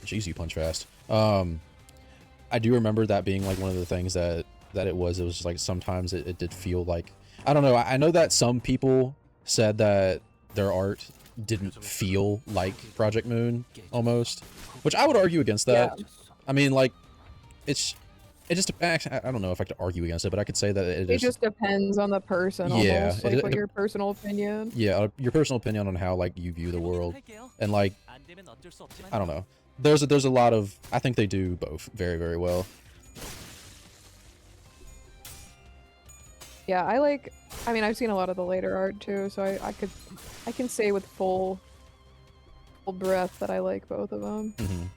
jeez, you punch fast. I do remember that being like one of the things that it was just like sometimes it did feel like I don't know. I know that some people said that their art didn't feel like Project Moon almost, which I would argue against that. Yeah. I mean, like, it just, I don't know if I could argue against it, but I could say that it just depends on the person, yeah, almost, like, what your personal opinion. Yeah, your personal opinion on how, like, you view the world, and, like, I don't know. There's a lot of, I think they do both very, very well. Yeah, I mean, I've seen a lot of the later art, too, so I can say with full breath that I like both of them. Mm-hmm.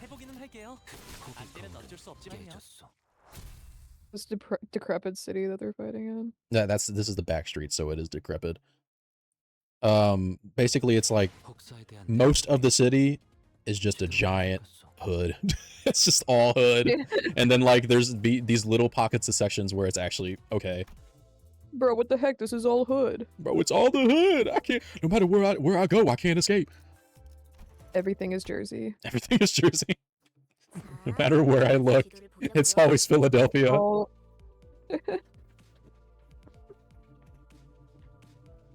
해보기는 할게요. 안 때는 어쩔 수 없지만요. This decrepit city that they're fighting in. Yeah, this is the back street, so it is decrepit. Basically it's like most of the city is just a giant hood. It's just all hood. And then like there's these little pockets of sections where it's actually okay. Bro, what the heck? This is all hood. Bro, it's all the hood. I can't, no matter where I go, I can't escape. Everything is Jersey. Everything is Jersey. No matter where I look, it's always Philadelphia. Oh.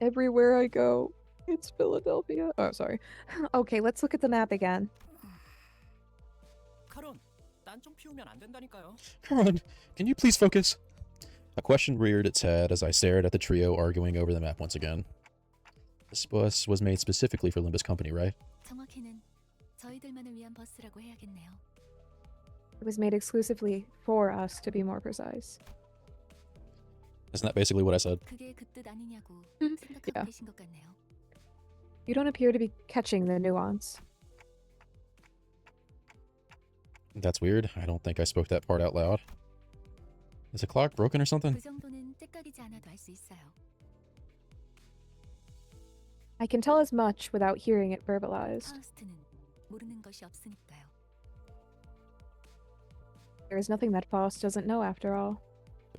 Everywhere I go, it's Philadelphia. Oh, sorry. Okay, let's look at the map again. 카론, 딴 좀 피우면 안 된다니까요. Come on, can you please focus? A question reared its head as I stared at the trio arguing over the map once again. This bus was made specifically for Limbus Company, right? 정확히는 저희들만을 위한 버스라고 해야겠네요. It was made exclusively for us, to be more precise. Isn't that basically what I said? 그게 그 뜻 아니냐고 생각하고 Yeah. 계신 것 같네요. You don't appear to be catching the nuance. That's weird. I don't think I spoke that part out loud. Is the clock broken or something? 그 정도는 째깍이지 않아도 알 수 있어요. I can tell as much without hearing it verbalized. 파우스트는 모르는 것이 없으니까요. There is nothing that Faust doesn't know after all.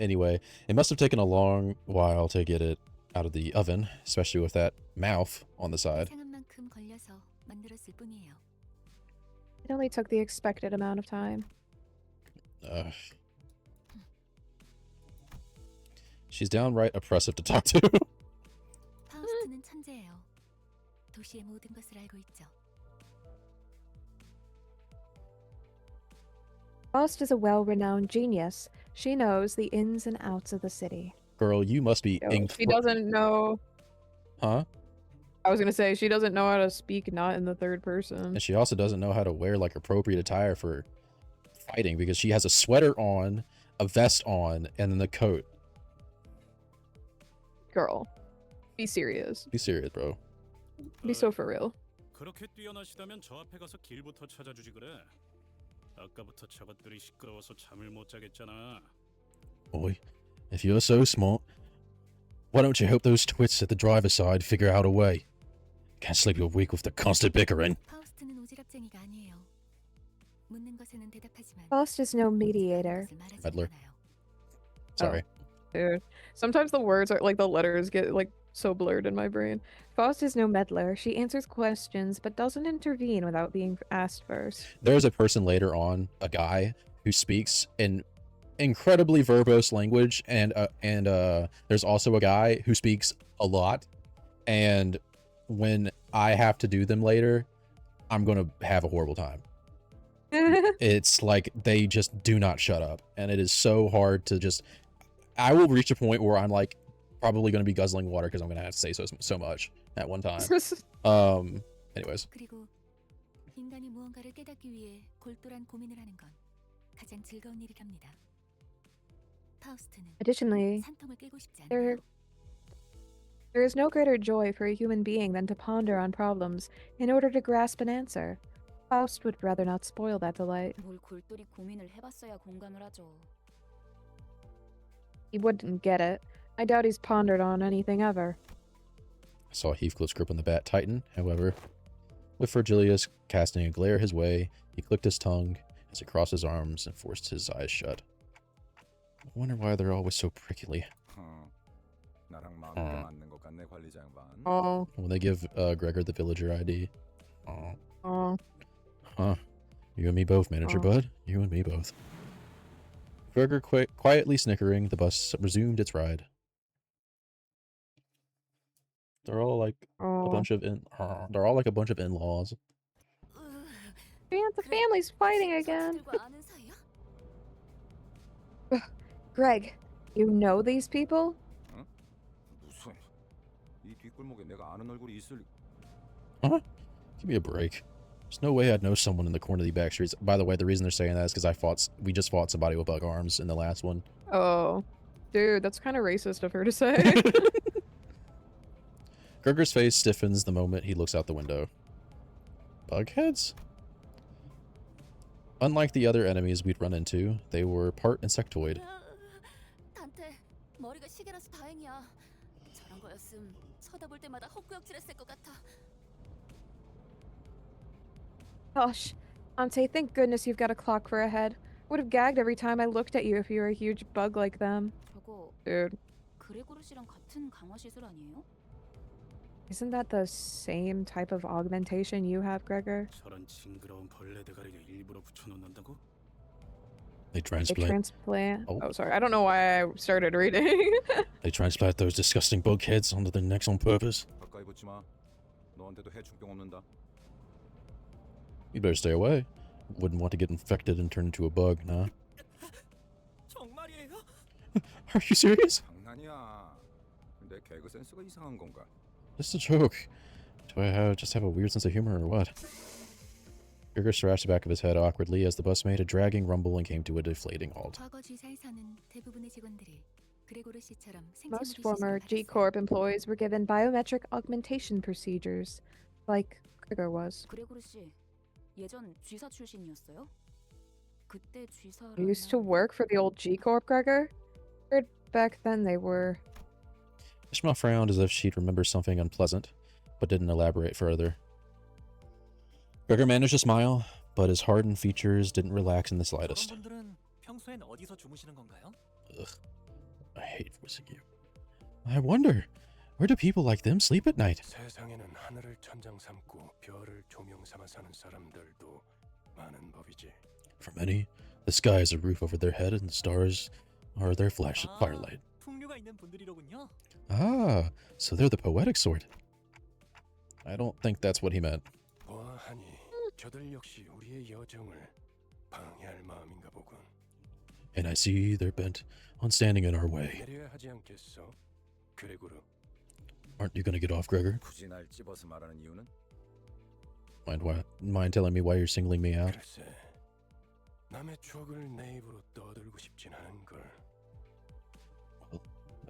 Anyway, it must have taken a long while to get it out of the oven, especially with that mouth on the side. 예상한 만큼 걸려서 만들었을 뿐이에요. It only took the expected amount of time. She's downright oppressive to talk to. 파우스트는 천재예요. 도시의 모든 것을 알고 있죠. Faust is a well-renowned genius. She knows the ins and outs of the city. Girl, you must be She doesn't know... Huh? I was gonna say, she doesn't know how to speak not in the third person. And she also doesn't know how to wear like appropriate attire for fighting because she has a sweater on, a vest on, and then the coat. Girl, be serious. Be serious, bro. Be so for real. 그렇게 뛰어나시다면 저 앞에 가서 길부터 찾아주지 그래. 아까부터 저것들이 시끄러워서 잠을 못 자겠잖아. Boy, if you're so smart, why don't you help those twits at the driver's side figure out a way? Can't sleep a week with the constant bickering. 파우스트는 오지랖쟁이가 아니에요. 묻는 것에는 대답하지만 Faust is no mediator. Meddler. Sorry. Dude, sometimes the words are like the letters get like so blurred in my brain. Faust is no meddler. She answers questions but doesn't intervene without being asked first. There's a person later on, a guy, who speaks in incredibly verbose language, and there's also a guy who speaks a lot, and when I have to do them later, I'm gonna have a horrible time. It's like they just do not shut up, and it is so hard to just... I will reach a point where I'm like probably going to be guzzling water because I'm going to have to say so much at one time. Anyways. 그리고 인간이 무언가를 깨닫기 위해 골똘한 고민을 하는 건 가장 즐거운 일이랍니다. 파우스트는 Additionally, 산통을 깨고 싶지 there 않아요. is no greater joy for a human being than to ponder on problems in order to grasp an answer. Faust would rather not spoil that delight. 뭘 골똘히 고민을 해봤어야 공감을 하죠. He wouldn't get it. I doubt he's pondered on anything ever. I saw Heathcliff's grip on the bat tighten, however. With Virgilius casting a glare his way, he clicked his tongue as he crossed his arms and forced his eyes shut. I wonder why they're always so prickly. 나랑 마음이 맞는 것 같네, 관리자 양반. Oh. When they give Gregor the villager ID. Oh. Oh. Huh. You and me both, Manager Bud. You and me both. Gregor quietly snickering, the bus resumed its ride. They're all like a bunch of they're all like a bunch of in-laws. Man, the family's fighting again. Greg, you know these people? 무슨 이 뒷골목에 내가 아는 얼굴이 있을 리... Huh? Give me a break. There's no way I'd know someone in the corner of the back streets. By the way, the reason they're saying that is because we just fought somebody with bug arms in the last one. Oh. Dude, that's kind of racist of her to say. Gregor's face stiffens the moment he looks out the window. Bugheads? Unlike the other enemies we'd run into, they were part insectoid. 단테, 머리가 시계라서 다행이야. 저런 거였음 쳐다볼 때마다 헛구역질했을 것 같아. Gosh, Ante, thank goodness you've got a clock for a head. Would have gagged every time I looked at you if you were a huge bug like them. 저거 Dude, 그레고르시랑 같은 강화 시술 아니에요? isn't that the same type of augmentation you have, Gregor? 저런 징그러운 벌레 대가리를 일부러 붙여놓는다고? They They transplant. transplant. Oh. Oh, sorry. I don't know why I started reading. They transplant those disgusting bug heads onto their necks on purpose. 가까이 붙지 마. 너한테도 해충병 없는다. You better stay away. Wouldn't want to get infected and turn into a bug, nah. 정말이에요? Are you serious? 장난이야. 내 개그 센스가 이상한 건가? Just a joke. Do I just have a weird sense of humor or what? Gregor scratched the back of his head awkwardly as the bus made a dragging rumble and came to a deflating halt. 과거 G사에서는 대부분의 직원들이 그레고르 씨처럼 Most 생체무기 former 시술을 G 받았어요. Corp employees were given biometric augmentation procedures, like Gregor was. 그레고르시 예전 쥐사 출신이었어요? 그때 쥐사라면 You used to work for the old G Corp, Gregor? Heard back then they were. Ishmael frowned as if she'd remember something unpleasant, but didn't elaborate further. Gregor managed to smile, but his hardened features didn't relax in the 저런 slightest. 분들은 평소엔 어디서 주무시는 건가요? Ugh, I hate voicing you. I wonder, where do people like them sleep at night? 세상에는 하늘을 천장 삼고 별을 조명 삼아 사는 사람들도 많은 법이지. For many, the sky is a roof over their head and the stars are their firelight. 풍류가 있는 분들이로군요. Ah, so they're the poetic sort. I don't think that's what he meant. 보아하니 저들 역시 우리의 여정을 방해할 마음인가 보군. And I see they're bent on standing in our way. 내려야 하지 않겠어? 그레고르. Aren't you gonna get off, Gregor? 굳이 날 집어서 말하는 이유는? Mind telling me why you're singling me out? 글쎄, 남의 추억을 내 입으로 떠들고 싶진 않은 걸.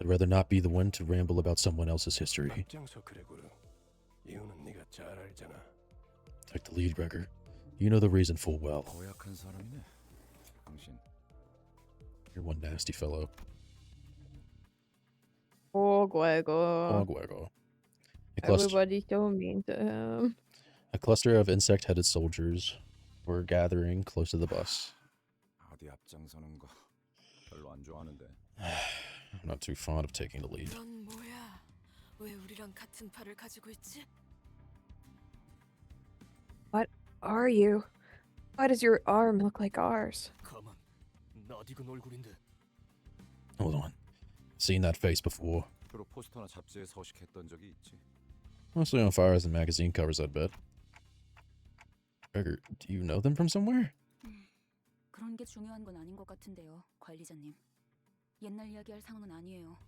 I'd rather not be the one to ramble about someone else's history. 앞장서 그레고르. 이유는 네가 잘 알잖아. Take the lead, Gregor. You know the reason full well. 고약한 사람이네. 당신. You're one nasty fellow. Oh, Gregor. Oh, Gregor. Everybody's so mean to him. A cluster of insect-headed soldiers were gathering close to the bus. 어디 앞장서는 거 별로 안 좋아하는데. I'm not too fond of taking the lead. 넌 뭐야? 왜 우리랑 같은 팔을 가지고 있지? What are you? Why does your arm look like ours? 가만, 낯익은 얼굴인데. Hold on. Seen that face before. 주로 포스터나 잡지에 서식했던 적이 있지. Mostly on fires and magazine covers, I'd bet. Gregor, do you know them from somewhere? 그런 게 중요한 건 아닌 것 같은데요, 관리자님. 옛날 이야기할 상황은 아니에요.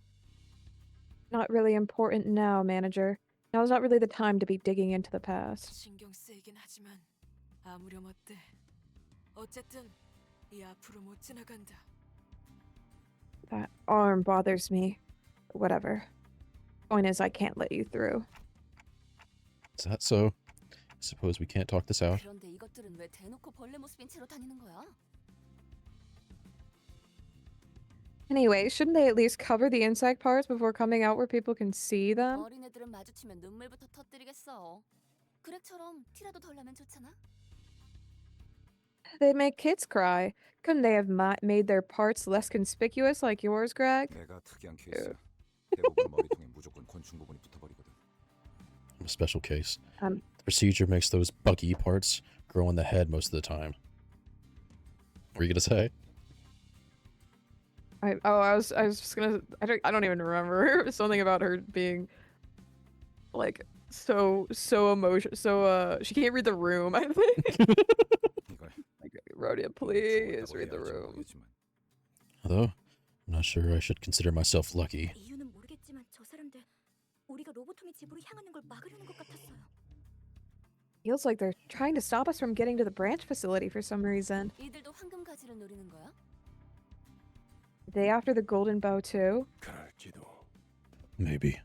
Not really important now, manager. Now's not really the time to be digging into the past. 신경 쓰이긴 하지만 아무렴 어때? 어쨌든 이 앞으로 못 지나간다. That arm bothers me. Whatever. Point is, I can't let you through. Is that so? I suppose we can't talk this out. 그런데 이것들은 왜 대놓고 벌레 모습인 채로 다니는 거야? Anyway, shouldn't they at least cover the insect parts before coming out where people can see them? 어린애들은 마주치면 눈물부터 터뜨리겠어. 그렉처럼 티라도 덜 나면 좋잖아. They make kids cry. Couldn't they have made their parts less conspicuous like yours, Greg? 내가 특이한 케이스야. 대부분 머리통에 무조건 곤충 부분이 붙어버리거든. I'm a special case. Um. The procedure makes those buggy parts grow on the head most of the time. What were you gonna say? I was just gonna. I don't even remember. Something about her being like so emotional. So she can't read the room. I think. 이걸 Like, Rhodia, please read the room. 모르겠지만 Although, I'm not sure I should consider myself lucky. 이유는 모르겠지만 저 사람들 우리가 로보톰의 집으로 향하는 걸 막으려는 것 같았어요. Feels like they're trying to stop us from getting to the branch facility for some reason. 이들도 황금 가지를 노리는 거야? They after the golden bow too? 그럴지도. Maybe.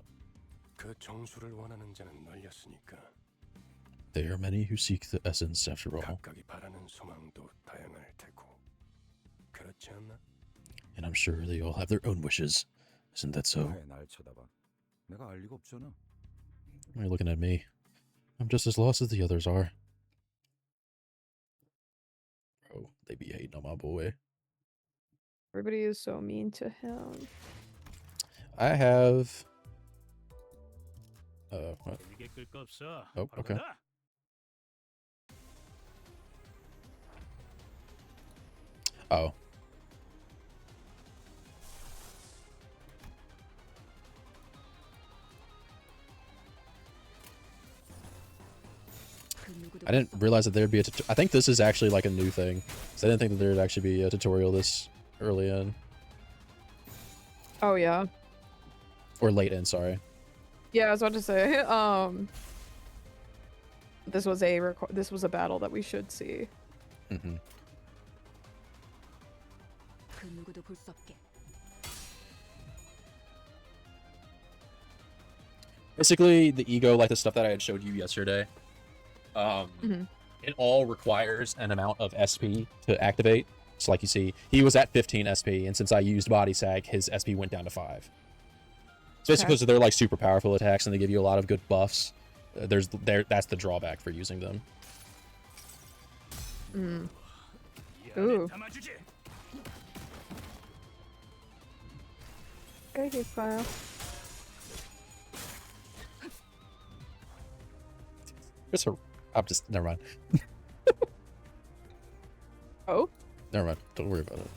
그 정수를 원하는 자는 널렸으니까. There are many who seek the essence after all. 각각이 바라는 소망도 다양할 테고. 그렇지 않나? And I'm sure they all have their own wishes. Isn't that so? 날 쳐다봐. 내가 알 리가 없잖아. Why are you looking at me? I'm just as lost as the others are. Bro, they be hating on my boy. Everybody is so mean to him. I have... what? 이게 끌 거 없어. Oh, 바로 okay. 간다. Oh. I didn't realize that there'd be a I think this is actually like a new thing. So I didn't think that there'd actually be a tutorial this early in. Oh yeah. Or late in, sorry. Yeah, I was about to say, this was a battle that we should see. Mm-hmm. 그 누구도 볼 수 없게. Basically, the ego, like the stuff that I had showed you yesterday, it all requires an amount of SP to activate. So like you see, he was at 15 SP, and since I used body sag, his SP went down to 5. So basically, because they're like super powerful attacks and they give you a lot of good buffs, that's the drawback for using them. Ooh. Okay, file. I'm just never mind. Oh? Never mind. Don't worry about it.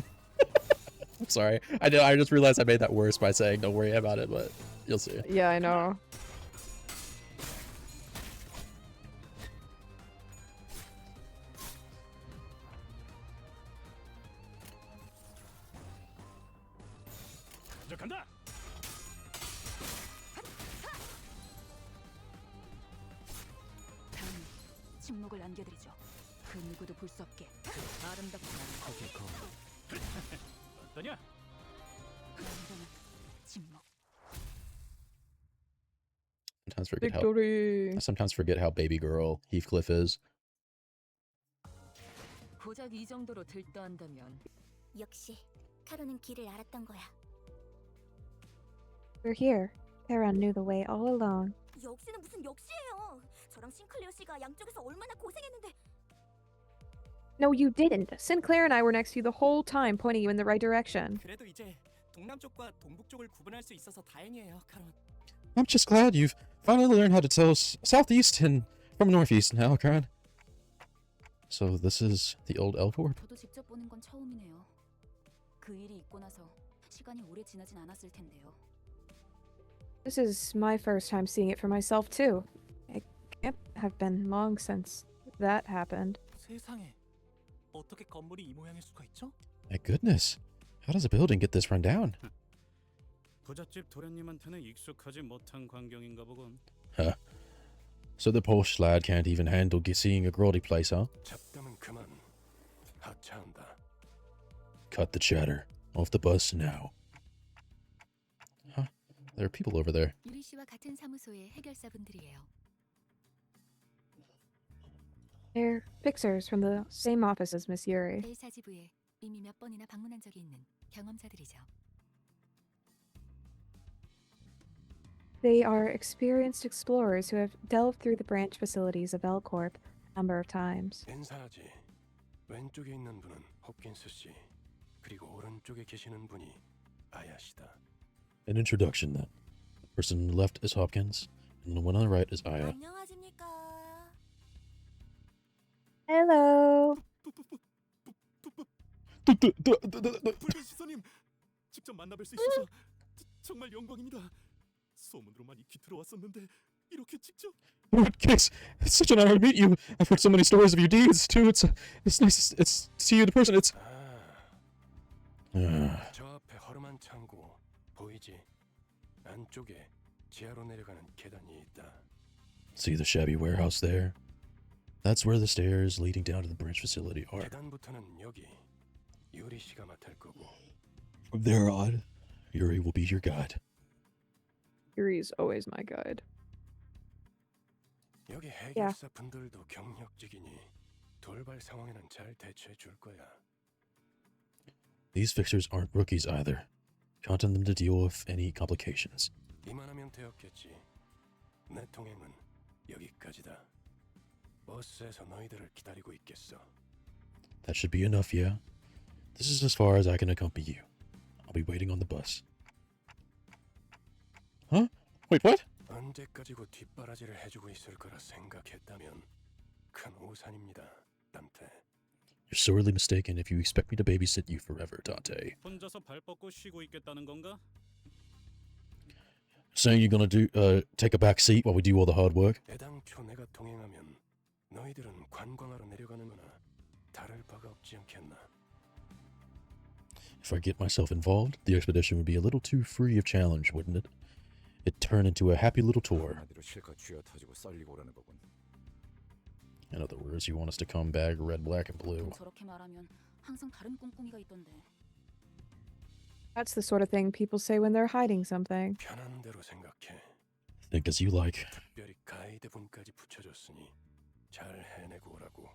I'm sorry. I just realized I made that worse by saying don't worry about it, but you'll see. Yeah, I know. 간다. 다음 침묵을 안겨드리죠. 그 누구도 볼 수 없게. 아름답지 않고. 어떠냐? 완전한 침묵. Victory. I sometimes forget how baby girl Heathcliff is. 고작 이 정도로 들떠한다면. 역시 카로는 길을 알았던 거야. We're here. Theron knew the way all along. 역시는 무슨 역시예요. 저랑 싱클레어 씨가 양쪽에서 얼마나 고생했는데. No, you didn't. Sinclair and I were next to you the whole time, pointing you in the right direction. 그래도 이제 동남쪽과 동북쪽을 구분할 수 있어서 다행이에요, 카론. I'm just glad you've finally learned how to tell southeast and from northeast now, Karen. So this is the old Elcor? 저도 직접 보는 건 처음이네요. 그 일이 있고 나서 시간이 오래 지나진 않았을 텐데요. This is my first time seeing it for myself, too. It can't have been long since that happened. 세상에, 어떻게 건물이 이 모양일 수가 있죠? My goodness. How does a building get this run down? 부잣집 도련님한테는 익숙하지 못한 광경인가 보군. Huh. So the posh lad can't even handle seeing a grotty place, huh? 잡담은 그만. 하차한다. Cut the chatter. Off the bus now. Huh? There are people over there. 유리 씨와 같은 사무소의 해결사분들이에요. They're fixers from the same office as Miss Yuri. 대사지부에 이미 몇 번이나 방문한 적이 있는 경험자들이죠. They are experienced explorers who have delved through the branch facilities of Elcorp a number of times. 인사하지. 왼쪽에 있는 분은 홉킨스 씨. 그리고 오른쪽에 계시는 분이 아야시다. An introduction then. The person on the left is Hopkins, and the one on the right is Aya. 안녕하십니까. Hello. 불변 시사님, 직접 만나뵐 수 있어서 정말 영광입니다. 소문으로만 익히 들어왔었는데 이렇게 직접. Kiss, it's such an honor to meet you. I've heard so many stories of your deeds too. It's nice to see you in person. It's. 저 앞에 허름한 창고 보이지? 안쪽에 지하로 내려가는 계단이 있다. See the shabby warehouse there? That's where the stairs leading down to the branch facility are. 계단부터는 여기 유리 씨가 맡을 거고. From there on, Yuri will be your guide. Yuri's always my guide. 여기 해결사 분들도 경력직이니 돌발 상황에는 잘 대처해 줄 거야. These fixers aren't rookies either. Count on them to deal with any complications. 이만하면 되었겠지. 내 동행은 여기까지다. 버스에서 너희들을 기다리고 있겠어. That should be enough, yeah? This is as far as I can accompany you. I'll be waiting on the bus. Huh? Wait, what? 언제까지고 뒷바라지를 해주고 있을 거라 생각했다면 큰 오산입니다, 단테. You're sorely mistaken if you expect me to babysit you forever, Dante. 혼자서 발 뻗고 쉬고 있겠다는 건가? Saying you're gonna take a back seat while we do all the hard work? 애당초 내가 동행하면 너희들은 관광하러 내려가는 거나 다를 바가 없지 않겠나? If I get myself involved, the expedition would be a little too free of challenge, wouldn't it? It'd turn into a happy little tour. In other words, you want us to come back red, black, and blue. 저렇게 말하면 항상 다른 꿍꿍이가 있던데. That's the sort of thing people say when they're hiding something. 편한 대로 생각해. Think as you like. 특별히 가이드분까지 붙여줬으니 잘 해내고 오라고.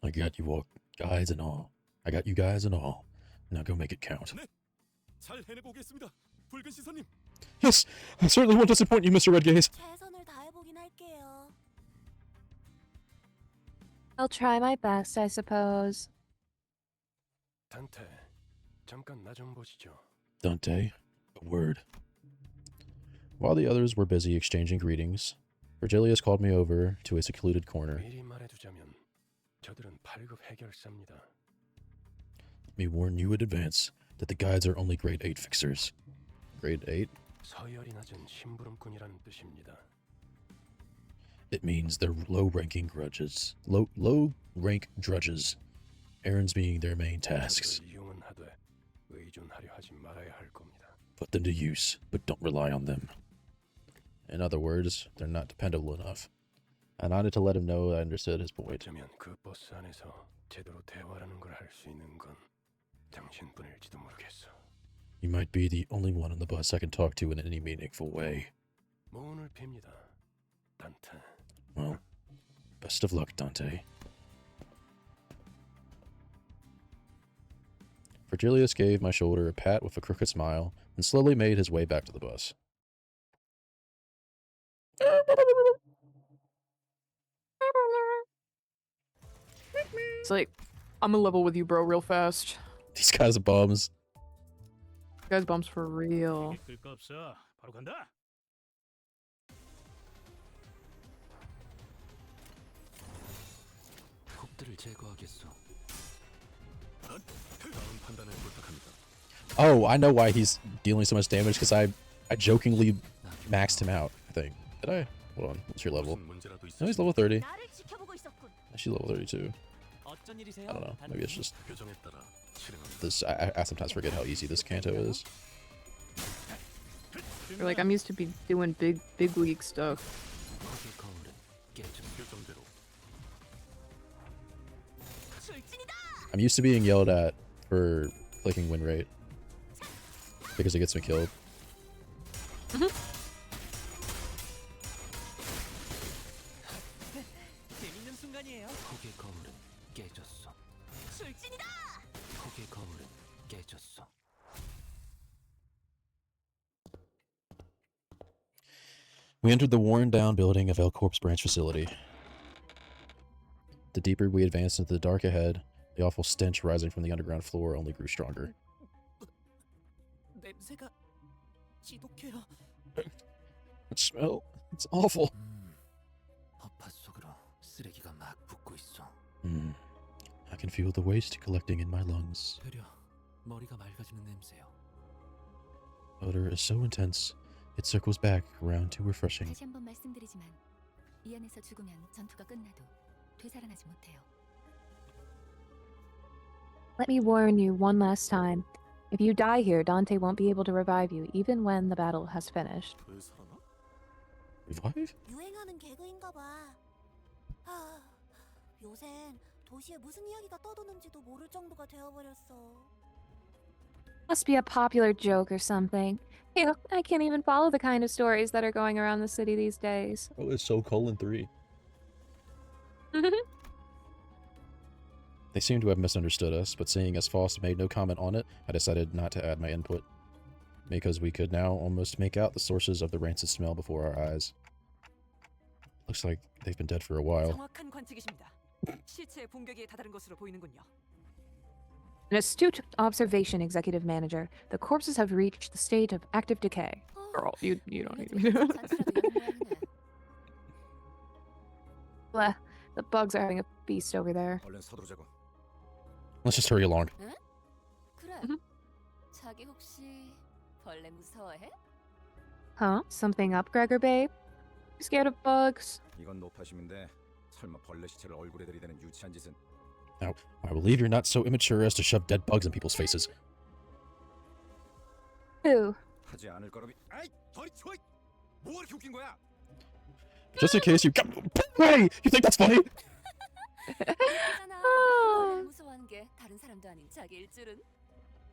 I got you all, guys and all. I got you guys and all. Now go make it count. 네, 잘 해내고 오겠습니다. 붉은 시선님. Yes, I certainly won't disappoint you, Mr. Redgaze. 최선을 다해보긴 할게요. I'll try my best, I suppose. 단테, 잠깐 나 좀 보시죠. Dante, a word. While the others were busy exchanging greetings, Virgilius called me over to a secluded corner. 미리 말해두자면 저들은 8급 해결사입니다. Let me warn you in advance that the guides are only grade 8 fixers. Grade 8? 서열이 낮은 심부름꾼이라는 뜻입니다. It means they're low-ranking grudges. Low-rank drudges. Errands being their main tasks. 이용은 하되 의존하려 하지 말아야 할 겁니다. Put them to use, but don't rely on them. In other words, they're not dependable enough. I nodded to let him know I understood his point. 어쩌면 그 버스 안에서 제대로 대화라는 걸 할 수 있는 건 당신뿐일지도 모르겠어. You might be the only one on the bus I can talk to in any meaningful way. 모은을 빕니다, 단테. Well, best of luck, Dante. Virgilius gave my shoulder a pat with a crooked smile and slowly made his way back to the bus. It's like, I'm gonna level with you, bro, real fast. These guys are bums. You guys bumps for real. 끌 거 없어. 바로 간다. 톱들을 제거하겠어. 다음 판단을 부탁합니다. Oh, I know why he's dealing so much damage, because I jokingly maxed him out, I think. Did I? Hold on, what's your level? No, he's level 30. She's level 32. I don't know, maybe it's just this. I sometimes forget how easy this Kanto is. You're like, I'm used to be doing big league stuff. I'm used to being yelled at for clicking win rate because it gets me killed. We entered the worn-down building of L-Corp's branch facility. The deeper we advanced into the dark ahead, the awful stench rising from the underground floor only grew stronger. 냄새가 지독해요. That smell, it's awful. I can feel the waste collecting in my lungs. Odor is so intense, it circles back around too refreshing. 다시 한번 말씀드리지만 이 안에서 죽으면 전투가 끝나도 되살아나지 못해요. Let me warn you one last time. If you die here, Dante won't be able to revive you, even when the battle has finished. Revive? 유행하는 개그인가 봐. 아, 요샌 도시에 무슨 이야기가 떠도는지도 모를 정도가 되어버렸어. Must be a popular joke or something. Ew, I can't even follow the kind of stories that are going around the city these days. Oh, it's so :3. They seem to have misunderstood us, but seeing as Faust made no comment on it, I decided not to add my input, because we could now almost make out the sources of the rancid smell before our eyes. Looks like they've been dead for a while. 정확한 관측이십니다. 시체의 본격에 다다른 것으로 보이는군요. An astute observation, Executive Manager. The corpses have reached the state of active decay. Girl, you don't need to. Bleh, the bugs are having a feast over there. 얼른 서두르자고. Let's just hurry along. 그래. 자기 혹시 벌레 무서워해? Huh? Something up, Gregor, babe? You scared of bugs? 이건 노파심인데 설마 벌레 시체를 얼굴에 들이대는 유치한 짓은? Now, I believe you're not so immature as to shove dead bugs in people's faces. Who? 하지 않을 거라고. 아이, 저리 쳐! 뭐 이렇게 웃긴 거야? Just in case you... Hey! You think that's funny? 벌레 무서워하는 게 다른 사람도 아닌 자기일 줄은.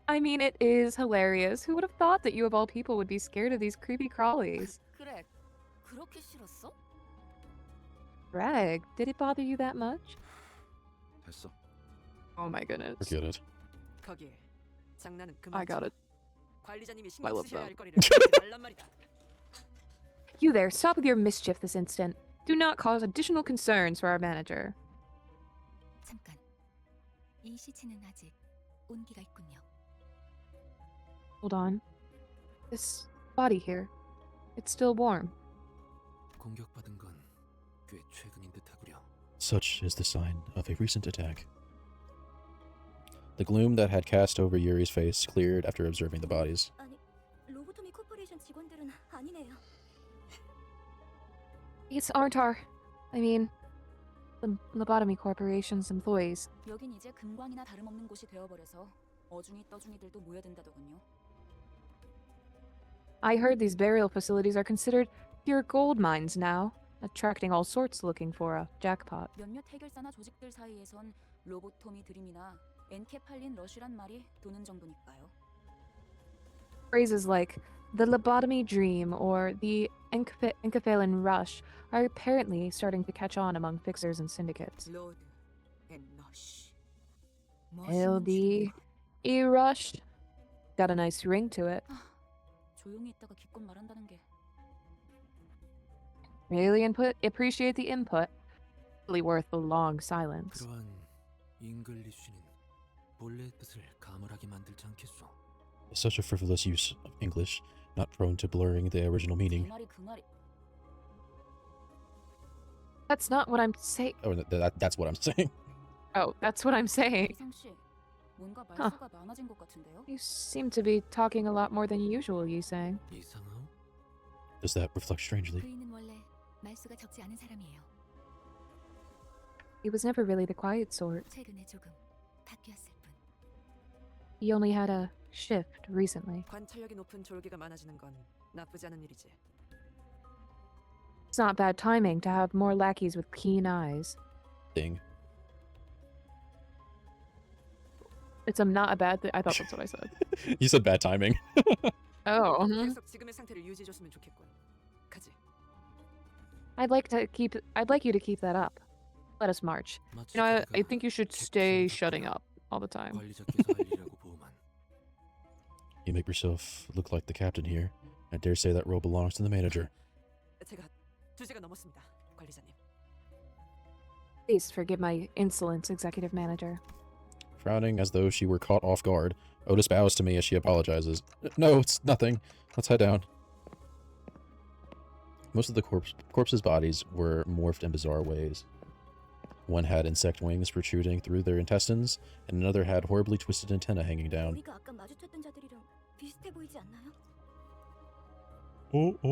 I mean, it is hilarious. Who would have thought that you of all people would be scared of these creepy crawlies? 그래. 그렇게 싫었어? Greg, did it bother you that much? 됐어. Oh my goodness. Forget it. 거기 장난은 그만. I got it. 관리자님이 I 신경 love 쓰셔야 that. 할 거리를 하지 말란 말이다. You there, stop with your mischief this instant. Do not cause additional concerns for our manager. 잠깐. 이 시체는 아직 온기가 있군요. Hold on. This body here. It's still warm. 공격받은 건 꽤 최근인 듯하구려. Such is the sign of a recent attack. The gloom that had cast over Yuri's face cleared after observing the bodies. 아니, 로보토미 코퍼레이션 직원들은 아니네요. These aren't our... I mean... the Lobotomy Corporation's employees. 여긴 이제 금광이나 다름없는 곳이 되어버려서 어중이 떠중이들도 모여든다더군요. I heard these burial facilities are considered pure gold mines now, attracting all sorts looking for a jackpot. 몇몇 해결사나 조직들 사이에선 로보토미 드림이나 엔케팔린 러쉬란 말이 도는 정도니까요. Phrases like the lobotomy dream or the encephalin rush are apparently starting to catch on among fixers and syndicates. 로드 앤 러쉬. LD E-rush got a nice ring to it. 조용히 있다가 기껏 말한다는 게. Really appreciate the input. Really worth the long silence. 그러한 잉글리쉬는 본래의 뜻을 가물하게 만들지 않겠소. Such a frivolous use of English, not prone to blurring the original 그 meaning. 말이 그 말이. That's not what I'm saying. Oh, that's what I'm saying. Oh, that's what I'm saying. 이상 씨, 뭔가 말수가 많아진 것 같은데요? You seem to be talking a lot more than usual, Yusang. 이상하오? Does that reflect strangely? 그이는 원래 말수가 적지 않은 사람이에요. He was never really the quiet sort. 최근에 조금 바뀌었을 뿐. He only had a shift recently. 관찰력이 높은 졸개가 많아지는 건 나쁘지 않은 일이지. It's not bad timing to have more lackeys with keen eyes. Ding. It's not a bad thing. I thought that's what I said. You said bad timing. Oh. 계속 지금의 상태를 유지해줬으면 좋겠군. 가지. I'd like you to keep that up. Let us march. You know, I think you should stay shutting up all the time. 관리자께서 할 일이라고 보호만. You make yourself look like the captain here. I dare say that role belongs to the manager. 제가 주제가 넘었습니다, 관리자님. Please forgive my insolence, Executive Manager. Frowning as though she were caught off guard, Otis bows to me as she apologizes. No, it's nothing. Let's head down. Most of the corpses' bodies were morphed in bizarre ways. One had insect wings protruding through their intestines, and another had horribly twisted antennae hanging down. 우리가 아까 마주쳤던 자들이랑 비슷해 보이지 않나요?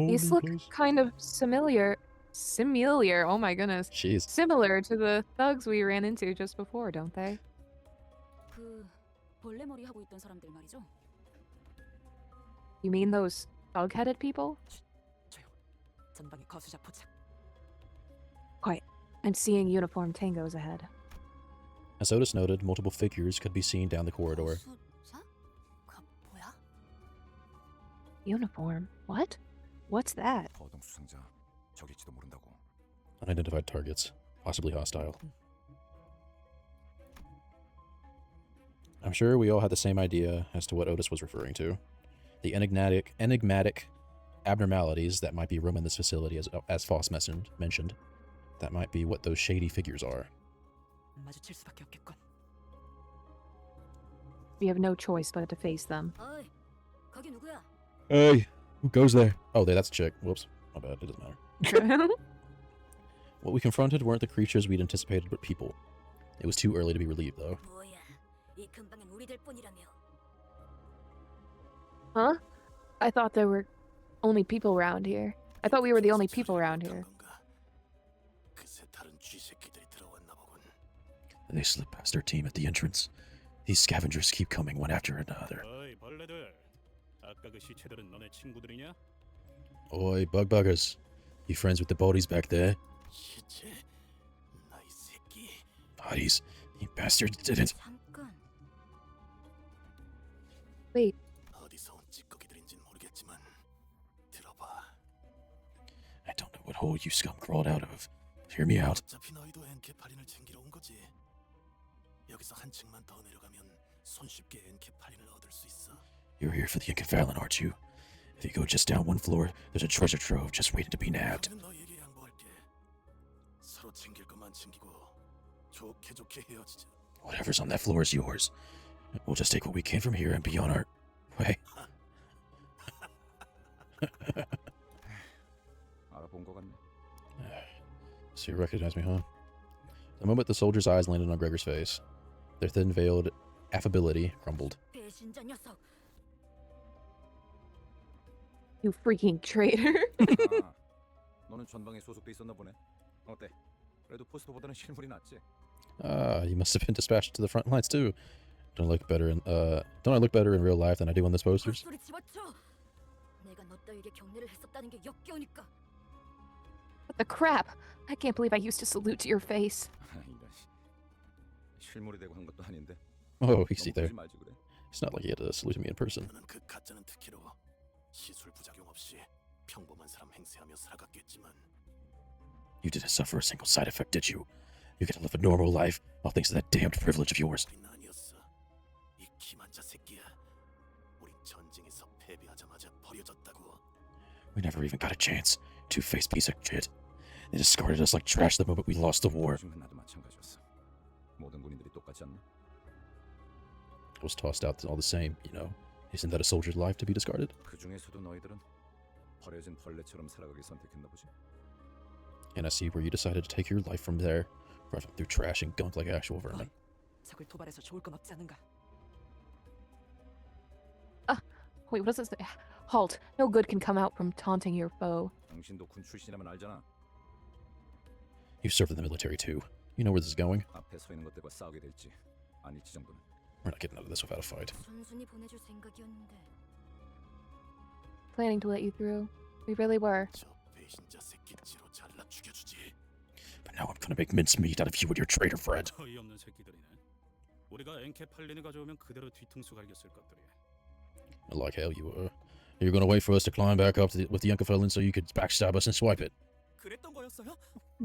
These look kind of familiar. Oh my goodness. Jeez. Similar to the thugs we ran into just before, don't they? 그 벌레 머리 하고 있던 사람들 말이죠. You mean those thug-headed people? 조용. 전방에 거수자 포착. Quiet. I'm seeing uniformed tangos ahead. As Otis noted, multiple figures could be seen down the corridor. 거수자? 그 뭐야? Uniform? What? What's that? 거동 수상자 적일지도 모른다고. Unidentified targets, possibly hostile. I'm sure we all had the same idea as to what Otis was referring to. The enigmatic abnormalities that might be roaming this facility, as Foss mentioned. That might be what those shady figures are. 마주칠 수밖에 없겠군. We have no choice but to face them. 어이, 거기 누구야? Hey, who goes there? Oh, that's a chick. Whoops. My bad. It doesn't matter. What we confronted weren't the creatures we'd anticipated, but people. It was too early to be relieved, though. 뭐야? 이 근방엔 우리들 뿐이라며. Huh? I thought there were only people around here. I thought we were the only people around here. 그새 다른 쥐새끼들이 들어왔나 보군. They slipped past our team at the entrance. These scavengers keep coming one after another. 어이 벌레들. 아까 그 시체들은 너네 친구들이냐? Oi, bug buggers. You friends with the bodies back there? 시체? 나이 새끼. Bodies? You bastards didn't. 잠깐. Wait, 어디서 온 찌꺼기들인진 모르겠지만 들어봐. I don't know what hole you scum crawled out of. Hear me out. 어차피 너희도 엔케팔린을 챙기러 온 거지. 여기서 한 층만 더 내려가면 손쉽게 엔케팔린을 얻을 수 있어. You're here for the Inconfallen, aren't you? If you go just down one floor, there's a treasure trove just waiting to be nabbed. 그러면 너희에게 양보할게. 서로 챙길 것만 챙기고 좋게 좋게 헤어지자. Whatever's on that floor is yours. We'll just take what we can from here and be on our way. 알아본 것 같네. So you recognize me, huh? The moment the soldier's eyes landed on Gregor's face, their thin-veiled affability crumbled. 배신자 녀석. you freaking traitor. 아, 너는 전방에 소속돼 있었나 보네. 어때? 그래도 포스터보다는 실물이 낫지. You must have been dispatched to the front lines too. Don't I look better in real life than I do on those posters? 헛소리 집어쳐. 내가 너 따위에게 경례를 했었다는 게 역겨우니까. What the crap? I can't believe I used to salute to your face. 이런 실물이 되고 한 것도 아닌데. Oh, easy there. 너무 말지 그래. It's not like he had to salute me in person. 너는 그 가짜는 특히로 시술 부작용 없이 평범한 사람 행세하며 살아갔겠지만 You didn't suffer a single side effect, did you? You get to live a normal life, all thanks to that damned privilege of yours. 우린 아니었어. 이 기만자 새끼야. 우린 전쟁에서 패배하자마자 버려졌다고. We never even got a chance. Two-faced piece of shit. They discarded us like trash the moment we lost the war. 요즘은 나도 마찬가지였어. 모든 군인들이 똑같지 않나? Was tossed out all the same, you know. Isn't that a soldier's life to be discarded? 그 중에서도 너희들은 버려진 벌레처럼 살아가기 선택했나 보지. And I see where you decided to take your life from there, rather through trash and gunk like actual vermin. 적을 도발해서 좋을 건 없지 않은가? Wait, what does it say? Halt. No good can come out from taunting your foe. 당신도 군 출신이라면 알잖아. You've served in the military too. You know where this is going. 앞에 서 있는 것들과 싸우게 될지 아닐지 정도는. We're not getting out of this without a fight. 순순히 보내줄 생각이었는데. Planning to let you through. We really were. 저 배신자 새끼 찌로 잘라 죽여주지. But now I'm gonna make mincemeat out of you and your traitor friend. 어이없는 새끼들이네. 우리가 엔케팔린을 가져오면 그대로 뒤통수 갈겼을 것들이. Like hell you were. You're gonna wait for us to climb back up with the Uncle so you could backstab us and swipe it. 그랬던 거였어요?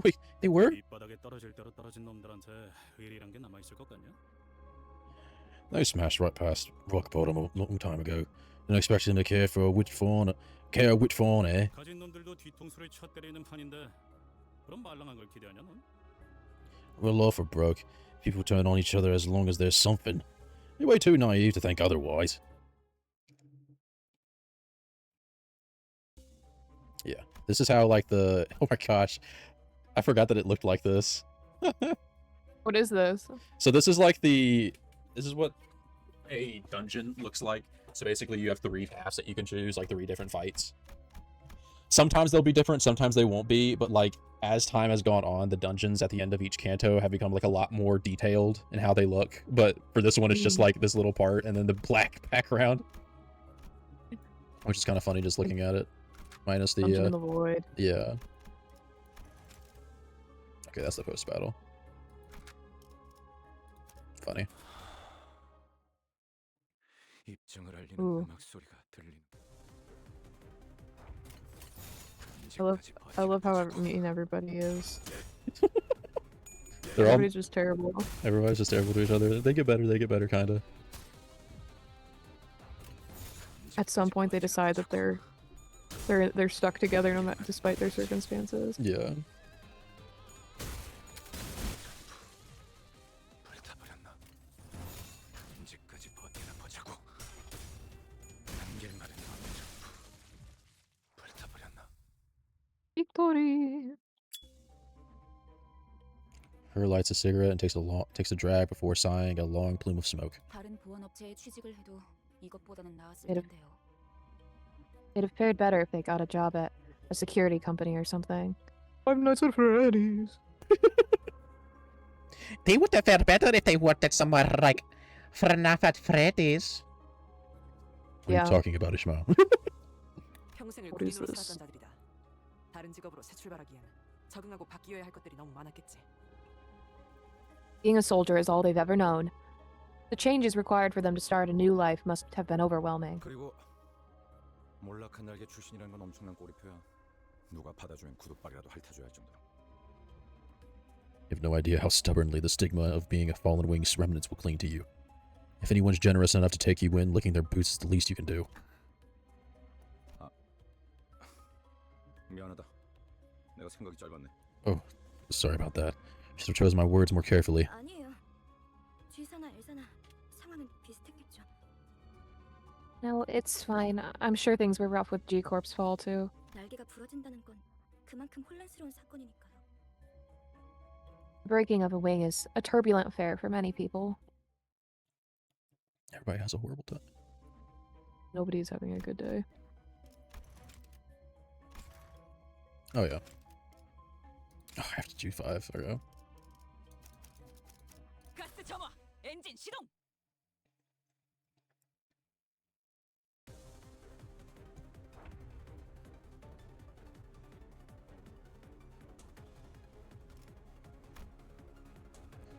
Wait, they were? 밑바닥에 떨어질 대로 떨어진 놈들한테 의리란 게 남아 있을 것 같냐? They smashed right past rock bottom a long time ago. Didn't expect them to care a whit fawn, eh? 가진 놈들도 뒤통수를 쳐 때리는 판인데 그럼 말랑한 걸 기대하냐 넌? Well off or broke. People turn on each other as long as there's something. You're way too naive to think otherwise. Yeah, this is how like the oh my gosh, I forgot that it looked like this. What is this? So this is like this is what a dungeon looks like. So basically you have 3 paths that you can choose, like 3 different fights. Sometimes they'll be different, sometimes they won't be, but like as time has gone on, the dungeons at the end of each canto have become like a lot more detailed in how they look. But for this one, it's just like this little part and then the black background, which is kind of funny just looking at it. Minus the Dungeon in the void. yeah. Okay, that's the post battle. Funny. 입증을 알리는 Ooh. 음악 소리가 들리는. I love how mean everybody is. They're all, Everybody's just terrible. everybody's just terrible to each other. They get better, kinda. At some point, they decide that they're stuck together no matter, despite their circumstances. Yeah. 불타버렸나? 언제까지 버티나 보자고. 남길만은 없는 불타버렸나? Victory. Her lights a cigarette and takes a drag before sighing a long plume of smoke. 다른 보안 업체에 취직을 해도 이것보다는 나았을 It'd- 텐데요. They'd have fared better if they got a job at a security company or something. Five Nights at Freddy's. They would have fared better if they worked at somewhere like FNAF at Freddy's. What are you talking about, Ishmael? 평생을 What is 군인으로 this? 살았던 자들이다. 다른 직업으로 새 출발하기엔 적응하고 바뀌어야 할 것들이 너무 많았겠지. Being a soldier is all they've ever known. The changes required for them to start a new life must have been overwhelming. 그리고 몰락한 날개 출신이라는 건 엄청난 꼬리표야. 누가 받아주면 구둣박이라도 핥아줘야 할 정도로. You have no idea how stubbornly the stigma of being a fallen wing's remnants will cling to you. If anyone's generous enough to take you in, licking their boots is the least you can do. 미안하다. 내가 생각이 짧았네. Oh, sorry about that. Should have chosen my words more carefully. 아니에요. G사나 L사나 상황은 비슷했겠죠. No, it's fine. I'm sure things were rough with G-Corp's fall, too. 날개가 부러진다는 건 그만큼 혼란스러운 사건이니까요. The breaking of a wing is a turbulent affair for many people. Everybody has a horrible time. Nobody's having a good day. Oh, yeah. Oh, I have to do 5. There we go. 가스 점화, 엔진 시동.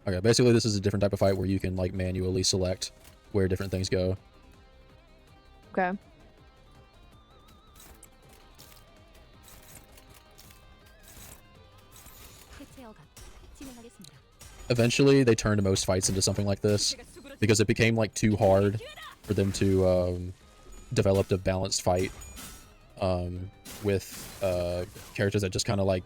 Okay, basically this is a different type of fight where you can, like, manually select where different things go. Okay. Eventually, they turned most fights into something like this, because it became, like, too hard for them to, develop a balanced fight, with, characters that just kind of, like,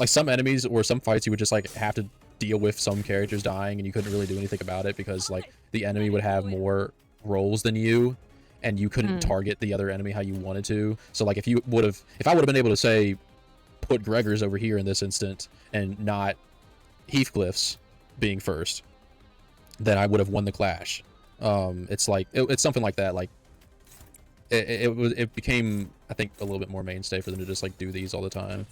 some enemies or some fights you would just, like, have to deal with some characters dying and you couldn't really do anything about it because, like, the enemy would have more rolls than you, and you couldn't target the other enemy how you wanted to. So, like, if I would have been able to, say, put Gregor's over here in this instant and not Heathcliff's being first, then I would have won the clash. It's like it's something like that. Like it became, I think, a little bit more mainstay for them to just, like, do these all the time.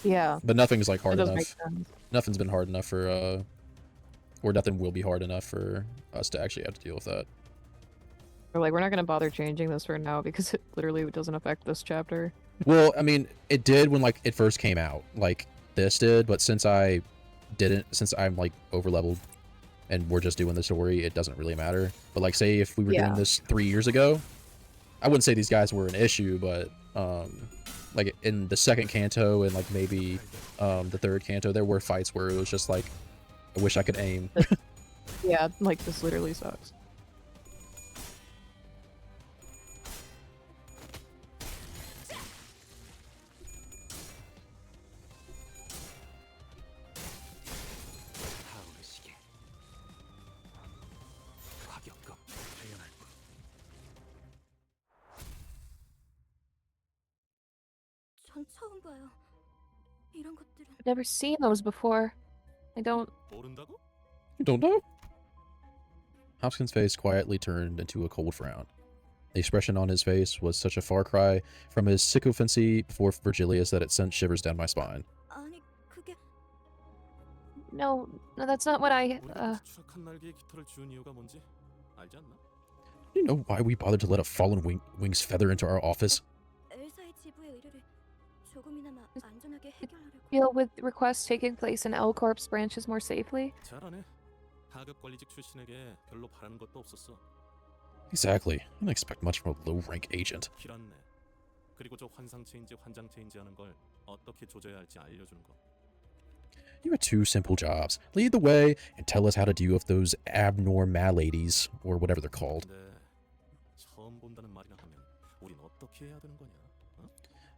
Yeah. But nothing's, like, hard It does make enough. sense. Nothing's been hard enough for or nothing will be hard enough for us to actually have to deal with that. We're like, we're not gonna bother changing this for now because it literally doesn't affect this chapter. Well, I mean, it did when, like, it first came out. Like, this did, but since I'm, like, over-leveled and we're just doing the story, it doesn't really matter. But, like, say if we were doing this 3 years ago, I wouldn't say these guys were an issue, but, like, in the second canto and, like, maybe the third canto, there were fights where it was just like, I wish I could aim. Yeah, like, this literally sucks. 전 처음 봐요. 이런 것들은 I've never seen those before. I don't... 모른다고? You don't know? Hopkins' face quietly turned into a cold frown. The expression on his face was such a far cry from his sycophancy before Virgilius that it sent shivers down my spine. 아니 그게 No, that's not what I... 우리가 추락한 날개에 깃털을 지운 이유가 뭔지 알지 않나? Do you know why we bothered to let a fallen wing's feather into our office? 엘사의 지부의 의뢰를 조금이나마 안전하게 해결하려고. Deal with requests taking place in L-Corp's branches more safely? 잘하네. 하급 관리직 출신에게 별로 바라는 것도 없었어. Exactly. I didn't expect much from a low-rank agent. 길었네. 그리고 저 환상체인지 환장체인지 하는 걸 어떻게 조져야 할지 알려주는 거. You have two simple jobs. Lead the way and tell us how to deal with those abnormalities, or whatever they're called. 근데 처음 본다는 말이나 하면 우린 어떻게 해야 되는 거냐? 어?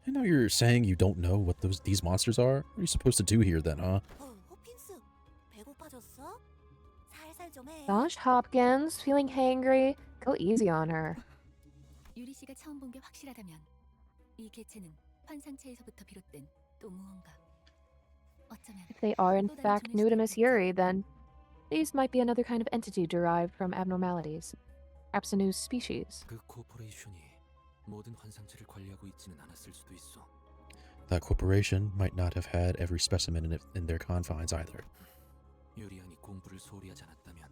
And now you're saying you don't know what these monsters are? What are you supposed to do here then, huh? 호킨스, 배고파졌어? 살살 좀 해. Gosh, Hopkins, feeling hangry? Go easy on her. 유리 씨가 처음 본 게 확실하다면 이 개체는 환상체에서부터 비롯된 또 무언가. 어쩌면 If they are in 또 다른 fact 존일 new to 수도 Miss 있겠죠. Yuri, then these might be another kind of entity derived from abnormalities. Perhaps a new species. 그 코퍼레이션이 모든 환상체를 관리하고 있지는 않았을 수도 있어. That corporation might not have had every specimen in their confines either. 유리안이 공부를 소홀히 하지 않았다면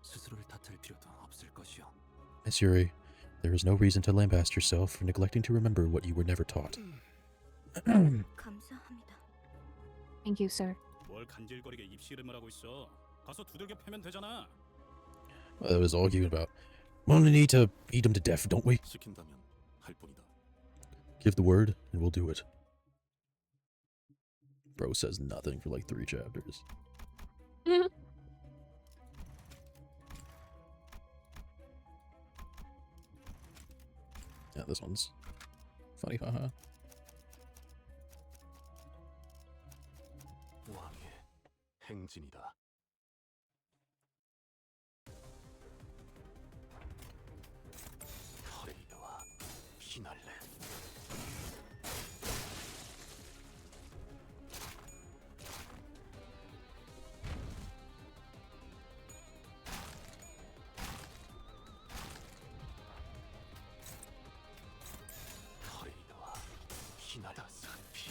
스스로를 탓할 필요도 없을 것이오. Miss Yuri, there is no reason to lambaste yourself for neglecting to remember what you were never taught. 감사합니다. Thank you, sir. 뭘 간질거리게 입씨름을 하고 있어. 가서 두들겨 패면 되잖아. Well, it was arguing about, we only need to eat him to death, don't we? 시킨다면 할 뿐이다. Give the word, and we'll do it. Bro says nothing for like 3 chapters. Yeah, this one's funny, haha. 왕의 행진이다. 퍼레이드와 피날레. 퍼레이드와 피날레. 산피.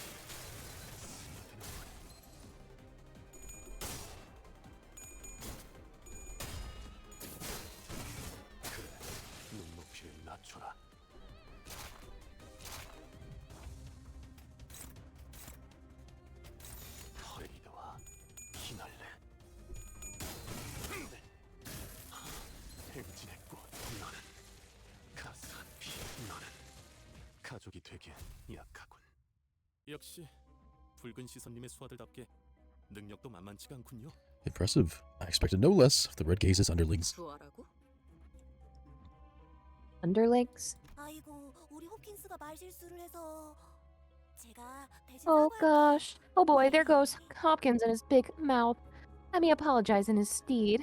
눈높이를 낮춰라. 퍼레이드와 피날레. 행진했고 너는 가산피. 너는 가족이 되기엔 약하군. 역시 붉은 시선님의 수하들답게 능력도 만만치가 않군요. Impressive. I expected no less of the Red Gaze's underlings. 뭐라고? Underlings? 아이고, 우리 호킨스가 말실수를 해서 제가 대신 Oh gosh. Oh boy, there goes Hopkins and his big mouth. Let me apologize in his stead.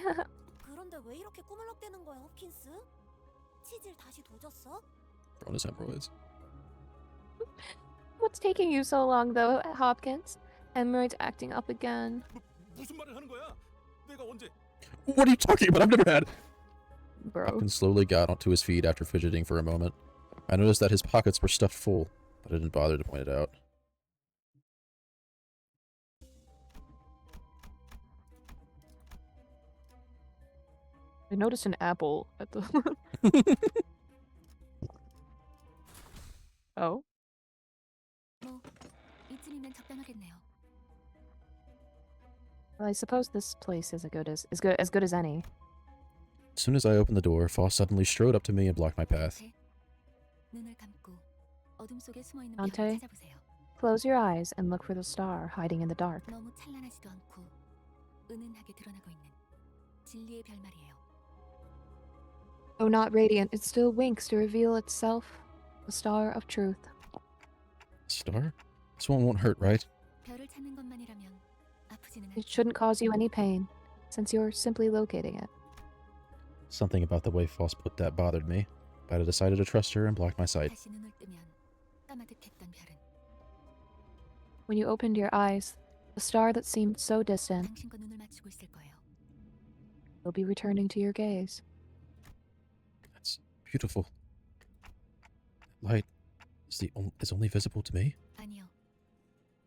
그런데 왜 이렇게 꾸물럭대는 거야, 호킨스? 치질 다시 도졌어? Bonus hemorrhoids. What's taking you so long though, Hopkins? Hemorrhoids acting up again. 무슨 말을 하는 거야? 내가 언제? What are you talking about? I've never had. Bro. Hopkins slowly got onto his feet after fidgeting for a moment. I noticed that his pockets were stuffed full, but I didn't bother to point it out. I noticed an apple at the... Oh? 뭐 이쯤이면 적당하겠네요. Well, I suppose this place is as good as any. As soon as I opened the door, Foss suddenly strode up to me and blocked my path. 눈을 감고 어둠 속에 숨어 있는 Dante? 별을 찾아보세요. Close your eyes and look for the star hiding in the dark. 너무 찬란하지도 않고 은은하게 드러나고 있는 진리의 별 말이에요. Though not radiant, it still winks to reveal itself. The star of truth. Star? This one won't hurt, right? 별을 찾는 것만이라면 아프지는 It shouldn't cause you any pain, since you're simply locating it. Something about the way Foss put that bothered me, but I decided to trust her and blocked my sight. 다시 눈을 뜨면 까마득했던 별은 When you opened your eyes, the star that seemed so distant 당신과 눈을 맞추고 있을 거예요. will be returning to your gaze. That's beautiful. Light is only visible to me? 아니요.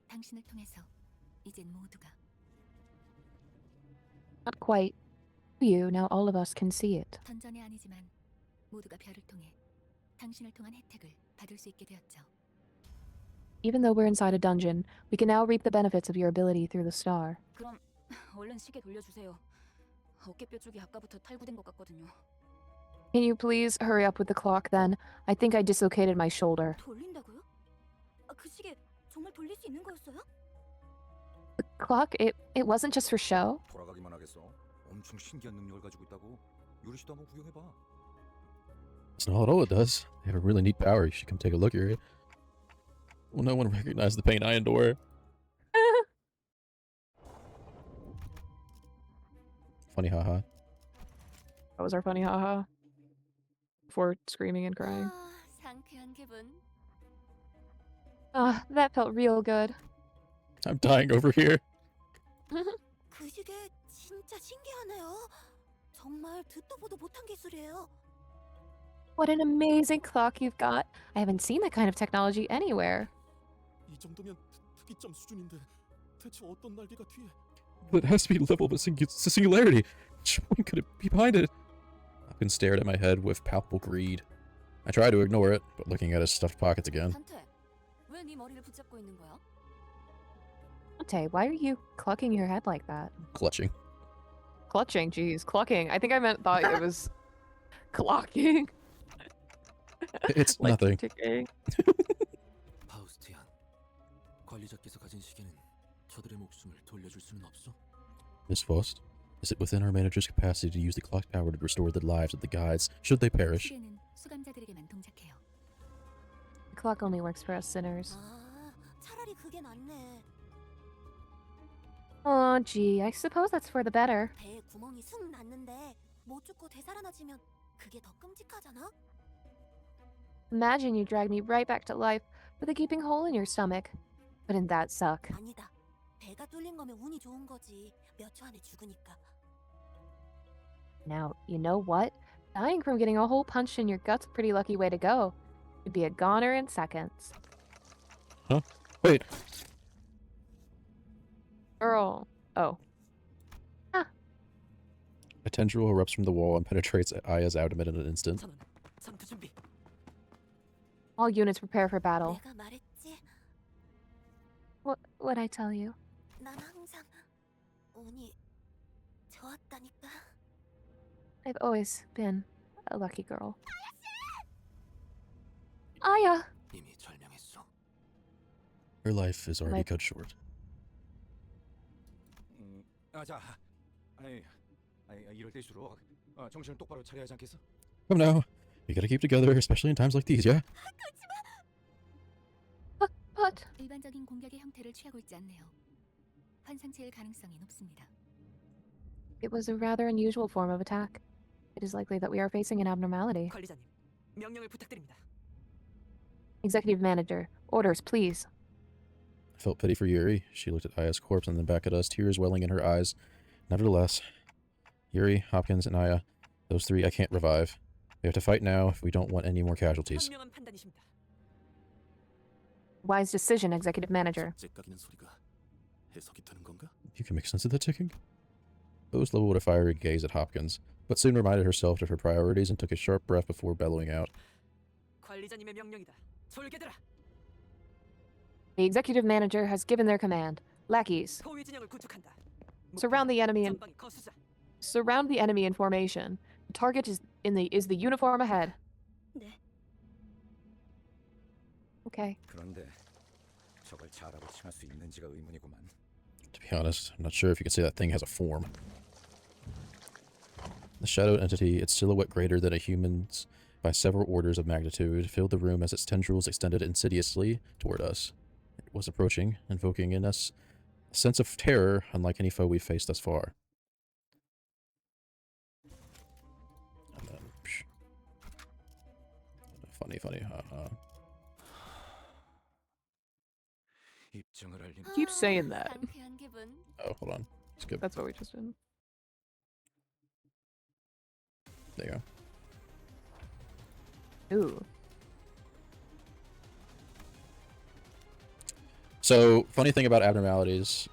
당신을 통해서 이젠 모두가 Not quite. You, now all of us can see it. 던전이 아니지만 모두가 별을 통해 당신을 통한 혜택을 받을 수 있게 되었죠. Even though we're inside a dungeon, we can now reap the benefits of your ability through the star. 그럼 얼른 시계 돌려주세요. 어깨뼈 쪽이 아까부터 탈구된 것 같거든요. Can you please hurry up with the clock then? I think I dislocated my shoulder. 돌린다고요? 그 시계 정말 돌릴 수 있는 거였어요? The clock? It wasn't just for show? 돌아가기만 하겠어. 엄청 신기한 능력을 가지고 있다고. 요리 씨도 한번 구경해봐. That's not all it does. They have a really neat power. You should come take a look at it. Will no one recognize the pain I endure? Funny haha. That was our funny haha. Before screaming and crying. 상쾌한 기분. Ah, that felt real good. I'm dying over here. 그 시계 진짜 신기하네요. 정말 듣도 보도 못한 기술이에요. What an amazing clock you've got. I haven't seen that kind of technology anywhere. 이 정도면 특이점 수준인데 대체 어떤 날개가 뒤에? But it has to be level of a singularity. Which one could it be behind it? Hopkins stared at my head with palpable greed. I tried to ignore it, but looking at his stuffed pockets again. 단테, 왜 네 머리를 붙잡고 있는 거야? Dante, why are you clucking your head like that? Clutching. Clutching, jeez. Clucking. I think I thought it was clocking. It's like nothing. ticking. 파우스티안, 관리자께서 가진 시계는 저들의 목숨을 돌려줄 수는 없어? Miss Faust, is it within our manager's capacity to use the clock's power to restore the lives of the guides, should they perish? 시계는 수감자들에게만 동작해요. The clock only works for us sinners. 차라리 그게 낫네. Oh, gee, I suppose that's for the better. 배에 구멍이 숭 났는데 못 죽고 되살아나지면 그게 더 끔찍하잖아? Imagine you drag me right back to life with a gaping hole in your stomach. Wouldn't that suck? 아니다. 배가 뚫린 거면 운이 좋은 거지. 몇 초 안에 죽으니까. Now, you know what? Dying from getting a hole punched in your gut's a pretty lucky way to go. You'd be a goner in seconds. Huh? Wait. Girl. Oh. A tendril erupts from the wall and penetrates Aya's abdomen in an instant. 전투 준비. All units prepare for battle. 내가 말했지. What'd I tell you? 난 항상 운이 좋았다니까. I've always been a lucky girl. Aya! 이미 절명했어. Her life is already cut short. 자, 이럴 때일수록 정신을 똑바로 차려야 하지 않겠어? Come now. You gotta keep together, especially in times like these, yeah? But... 일반적인 공격의 형태를 취하고 있지 않네요. 환상체일 가능성이 높습니다. It was a rather unusual form of attack. It is likely that we are facing an abnormality. 관리자님, 명령을 부탁드립니다. Executive Manager, orders, please. I felt pity for Yuri. She looked at Aya's corpse and then back at us, tears welling in her eyes. Nevertheless, Yuri, Hopkins, and Aya, those three I can't revive. We have to fight now if we don't want any more casualties. 현명한 판단이십니다. Wise decision, Executive Manager. 째깍이는 소리가 해석이 되는 건가? You can make sense of the ticking? Rose leveled a fiery gaze at Hopkins, but soon reminded herself of her priorities and took a sharp breath before bellowing out. 관리자님의 명령이다. 솔개들아. The Executive Manager has given their command. Lackeys, 포위 진영을 구축한다. surround the enemy in 전방에 거수자. surround the enemy in formation. The target is the uniform ahead. 네. Okay. 그런데 저걸 자라고 칭할 수 있는지가 의문이구만. To be honest, I'm not sure if you could say that thing has a form. The shadowed entity, its silhouette greater than a human's by several orders of magnitude, filled the room as its tendrils extended insidiously toward us. It was approaching, invoking in us a sense of terror unlike any foe we've faced thus far. And then, funny, 입증을 알린. Keep saying that. 상쾌한 기분. Oh, hold on. Skip. That's what we just did. There you go. Ooh. So, funny thing about abnormalities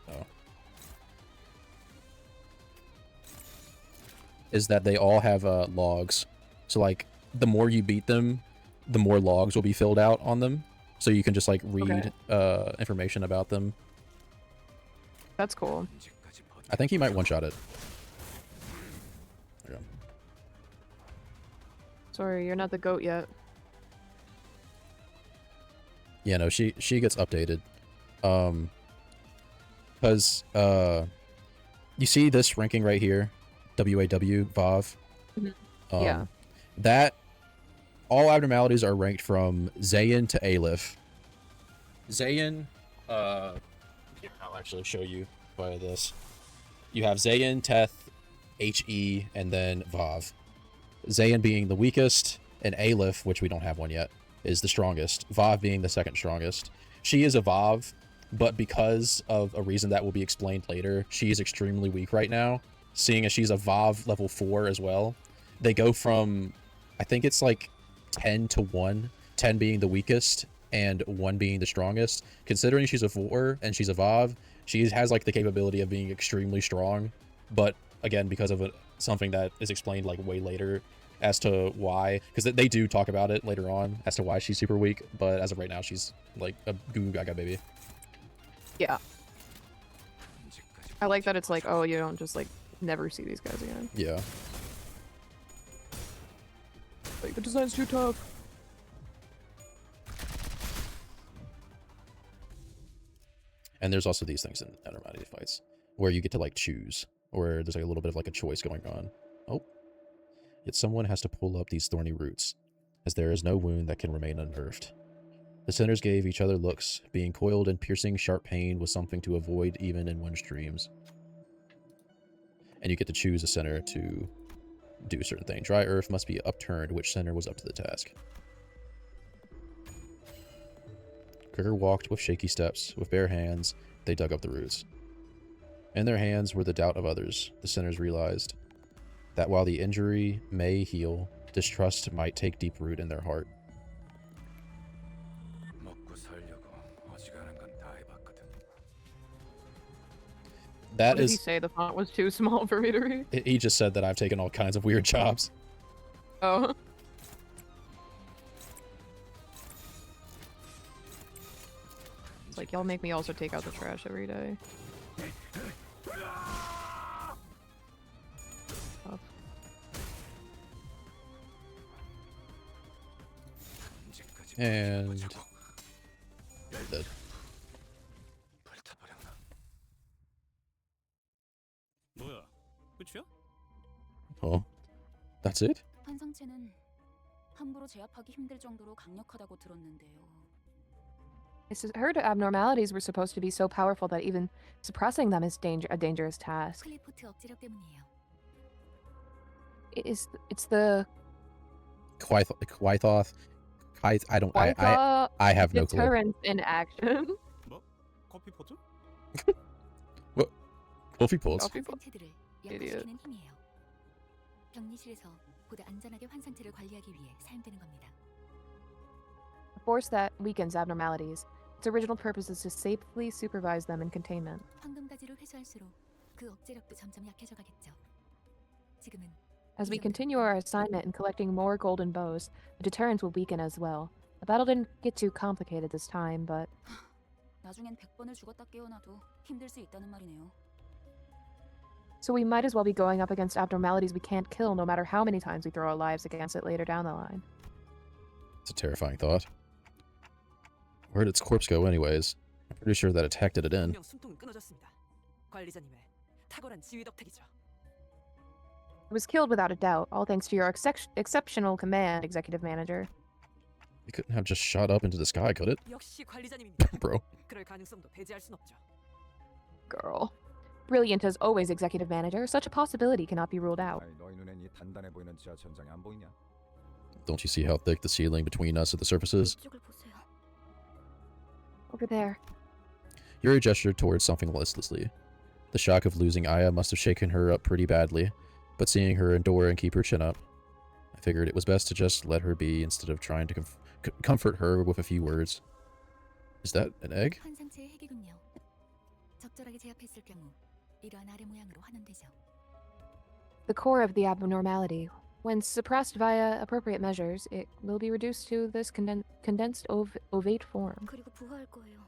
is that they all have logs. So, like, the more you beat them, the more logs will be filled out on them. So you can just, like, read information about them. That's cool. I think he might one-shot it. There you go. Sorry, you're not the goat yet. Yeah, no, she gets updated. Because you see this ranking right here, WAW VAV. Yeah. That all abnormalities are ranked from Zayn to Aleph. Zayn, I'll actually show you via this. You have Zayn, Teth, HE, and then VAV. Zayn being the weakest, and Aleph, which we don't have one yet, is the strongest. VAV being the second strongest. She is a VAV, but because of a reason that will be explained later, she is extremely weak right now, seeing as she's a VAV level 4 as well. They go from, I think it's like 10 to 1, 10 being the weakest, and 1 being the strongest. Considering she's a 4 and she's a VAV, she has like the capability of being extremely strong, but again, because of something that is explained like way later as to why, because they do talk about it later on as to why she's super weak, but as of right now, she's like a goo goo gaga baby. Yeah. I like that it's like, oh, you don't just like never see these guys again. Yeah. Like, the design's too tough. And there's also these things in abnormality fights where you get to like choose, or there's like a little bit of like a choice going on. Oh. Yet someone has to pull up these thorny roots, as there is no wound that can remain unnerved. The sinners gave each other looks, being coiled in piercing, sharp pain was something to avoid even in one's dreams. And you get to choose a sinner to do a certain thing. Dry earth must be upturned, which sinner was up to the task. Gregor walked with shaky steps. With bare hands, they dug up the roots. In their hands were the doubt of others. The sinners realized that while the injury may heal, distrust might take deep root in their heart. That what did is. he say? The font was too small for me to read? He just said that I've taken all kinds of weird jobs. Oh. It's like, y'all make me also take out the trash every day. Tough. And dead. 뭐야? 끝이야? Oh, that's it? 환상체는 함부로 제압하기 힘들 정도로 강력하다고 들었는데요. It's heard abnormalities were supposed to be so powerful that even suppressing them is a dangerous task. 클리포트 억지력 때문이에요. It's the Quaithoth. I have no clue. deterrence in action. 뭐? 커피 포트? What? Coffee pots? 환상체들을 Idiot. 약화시키는 힘이에요. 격리실에서 보다 안전하게 환상체를 관리하기 위해 사용되는 겁니다. A force that weakens abnormalities. Its original purpose is to safely supervise them in containment. 황금가지를 회수할수록 그 억제력도 점점 약해져 가겠죠. 지금은 As we continue our assignment in collecting more golden bows, the deterrence will weaken as well. The battle didn't get too complicated this time, but 나중엔 100번을 죽었다 깨어나도 힘들 수 있다는 말이네요. so we might as well be going up against abnormalities we can't kill no matter how many times we throw our lives against it later down the line. It's a terrifying thought. Where did its corpse go anyways? I'm pretty sure that attack did it in. 숨통은 끊어졌습니다. 관리자님의 탁월한 지휘 덕택이죠. It was killed without a doubt, all thanks to your exceptional command, Executive Manager. It couldn't have just shot up into the sky, could it? 역시 관리자님입니다. Bro. 그럴 가능성도 배제할 순 없죠. Girl. Brilliant as always, Executive Manager. Such a possibility cannot be ruled out. 너희 눈엔 이 단단해 보이는 지하 천장이 안 보이냐? Don't you see how thick the ceiling between us and the surface is? 이쪽을 보세요. Over there. Yuri gestured towards something listlessly. The shock of losing Aya must have shaken her up pretty badly, but seeing her endure and keep her chin up, I figured it was best to just let her be instead of trying to comfort her with a few words. Is that an egg? 환상체의 핵이군요. 적절하게 제압했을 경우 이러한 아래 모양으로 환원되죠. The core of the abnormality. When suppressed via appropriate measures, it will be reduced to this condensed ovate form. 그리고 부화할 거예요.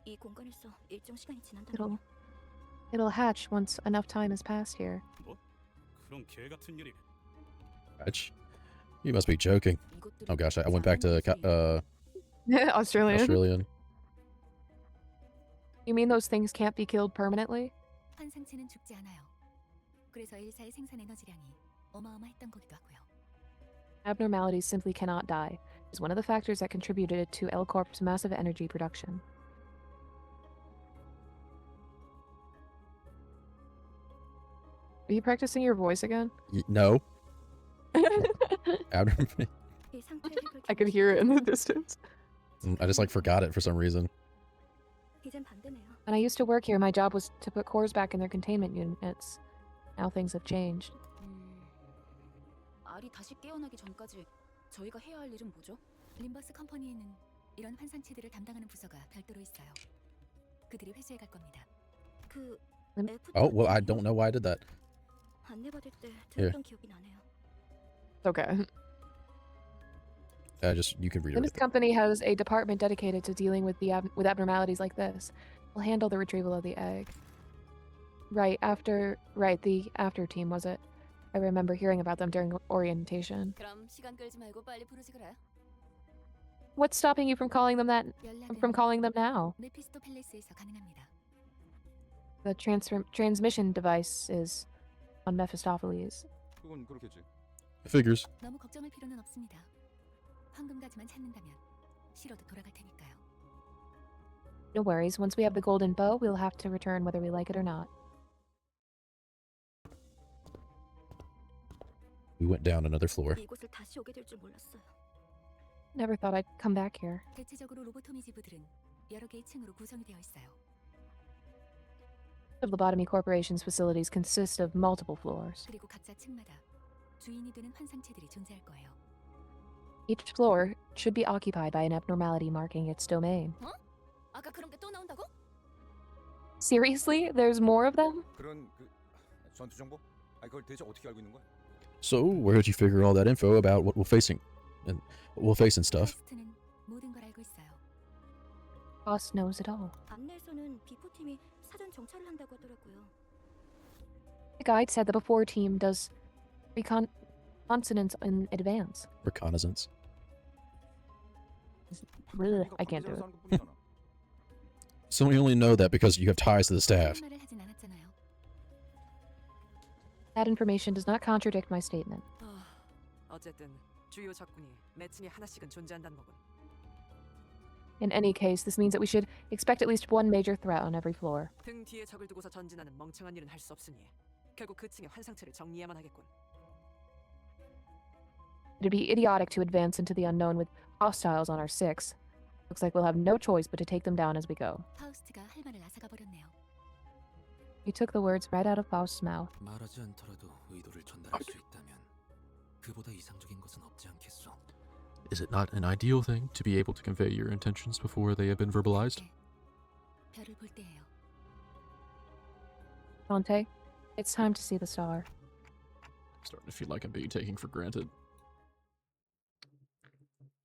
이 공간에서 일정 시간이 지난다면 It'll hatch once enough time has passed here. 뭐? 그런 개 같은 일이. Hatch. You must be joking. Oh gosh, I went back to Australian. Australian. You mean those things can't be killed permanently? 환상체는 죽지 않아요. 그래서 엘사의 생산 에너지량이 어마어마했던 거기도 하고요. Abnormalities simply cannot die. Is one of the factors that contributed to L Corp's massive energy production. Are you practicing your voice again? No. I could hear it in the distance. I just like forgot it for some reason. When I used to work here, my job was to put cores back in their containment units. Now things have changed. 알이 다시 깨어나기 전까지 저희가 해야 할 일은 뭐죠? 림버스 컴퍼니에는 이런 환상체들을 담당하는 부서가 별도로 있어요. 그들이 회수해 갈 겁니다. Oh, well, I don't know why I did that. 안내받을 때 Here. 들었던 기억이 나네요. Okay. You can read Limbus it. company has a department dedicated to dealing with with abnormalities like this. We'll handle the retrieval of the egg. The after team, was it? I remember hearing about them during orientation. 그럼 시간 끌지 말고 빨리 부르지 그래. What's stopping you from calling them now? 메피스토 팰리스에서 가능합니다. The transmission device is on Mephistopheles. 그건 그렇겠지. Figures. 너무 걱정할 필요는 없습니다. 황금가지만 찾는다면 실어도 돌아갈 테니까요. No worries. Once we have the golden bow, we'll have to return whether we like it or not. We went down another floor. 이곳을 다시 오게 될 줄 몰랐어요. Never thought I'd come back here. 대체적으로 로보토미 지부들은 여러 개의 층으로 구성이 되어 있어요. The Lobotomy Corporation's facilities consist of multiple floors. 그리고 각자 층마다 주인이 되는 환상체들이 존재할 거예요. Each floor should be occupied by an abnormality marking its domain. 어? 아까 그런 게 또 나온다고? Seriously? There's more of them? 그런 전투 정보? 그걸 대체 어떻게 알고 있는 거야? So, where did you figure all that info about what we'll face and stuff? 파스트는 모든 걸 알고 있어요. Boss knows it all. 안내에서는 비포팀이 사전 정찰을 한다고 하더라고요. The guide said the before team does reconnaissance in advance. Reconnaissance. I can't do it. So we only know that because you have ties to the staff. 말을 하진 않았잖아요. That information does not contradict my statement. 어쨌든 주요 적군이 매층에 하나씩은 존재한다는 거군. In any case, this means that we should expect at least one major threat on every floor. 등 뒤에 적을 두고서 전진하는 멍청한 일은 할 수 없으니 결국 그 층의 환상체를 정리해야만 하겠군. It'd be idiotic to advance into the unknown with hostiles on our 6. Looks like we'll have no choice but to take them down as we go. 파우스트가 할 말을 앗아가 버렸네요. You took the words right out of Faust's mouth. 말하지 않더라도 의도를 전달할 수 있다면 그보다 이상적인 것은 없지 않겠어. Is it not an ideal thing to be able to convey your intentions before they have been verbalized? 별을 볼 때예요. Dante, it's time to see the star. Starting to feel like I'm being taken for granted.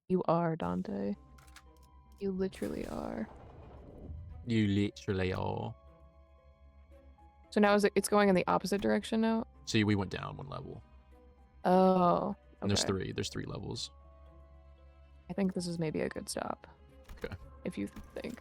You are, Dante. You literally are. You literally are. So now it's going in the opposite direction now? See, we went down one level. Oh. And Okay. there's three levels. I think this is maybe a good stop. Okay. If you think.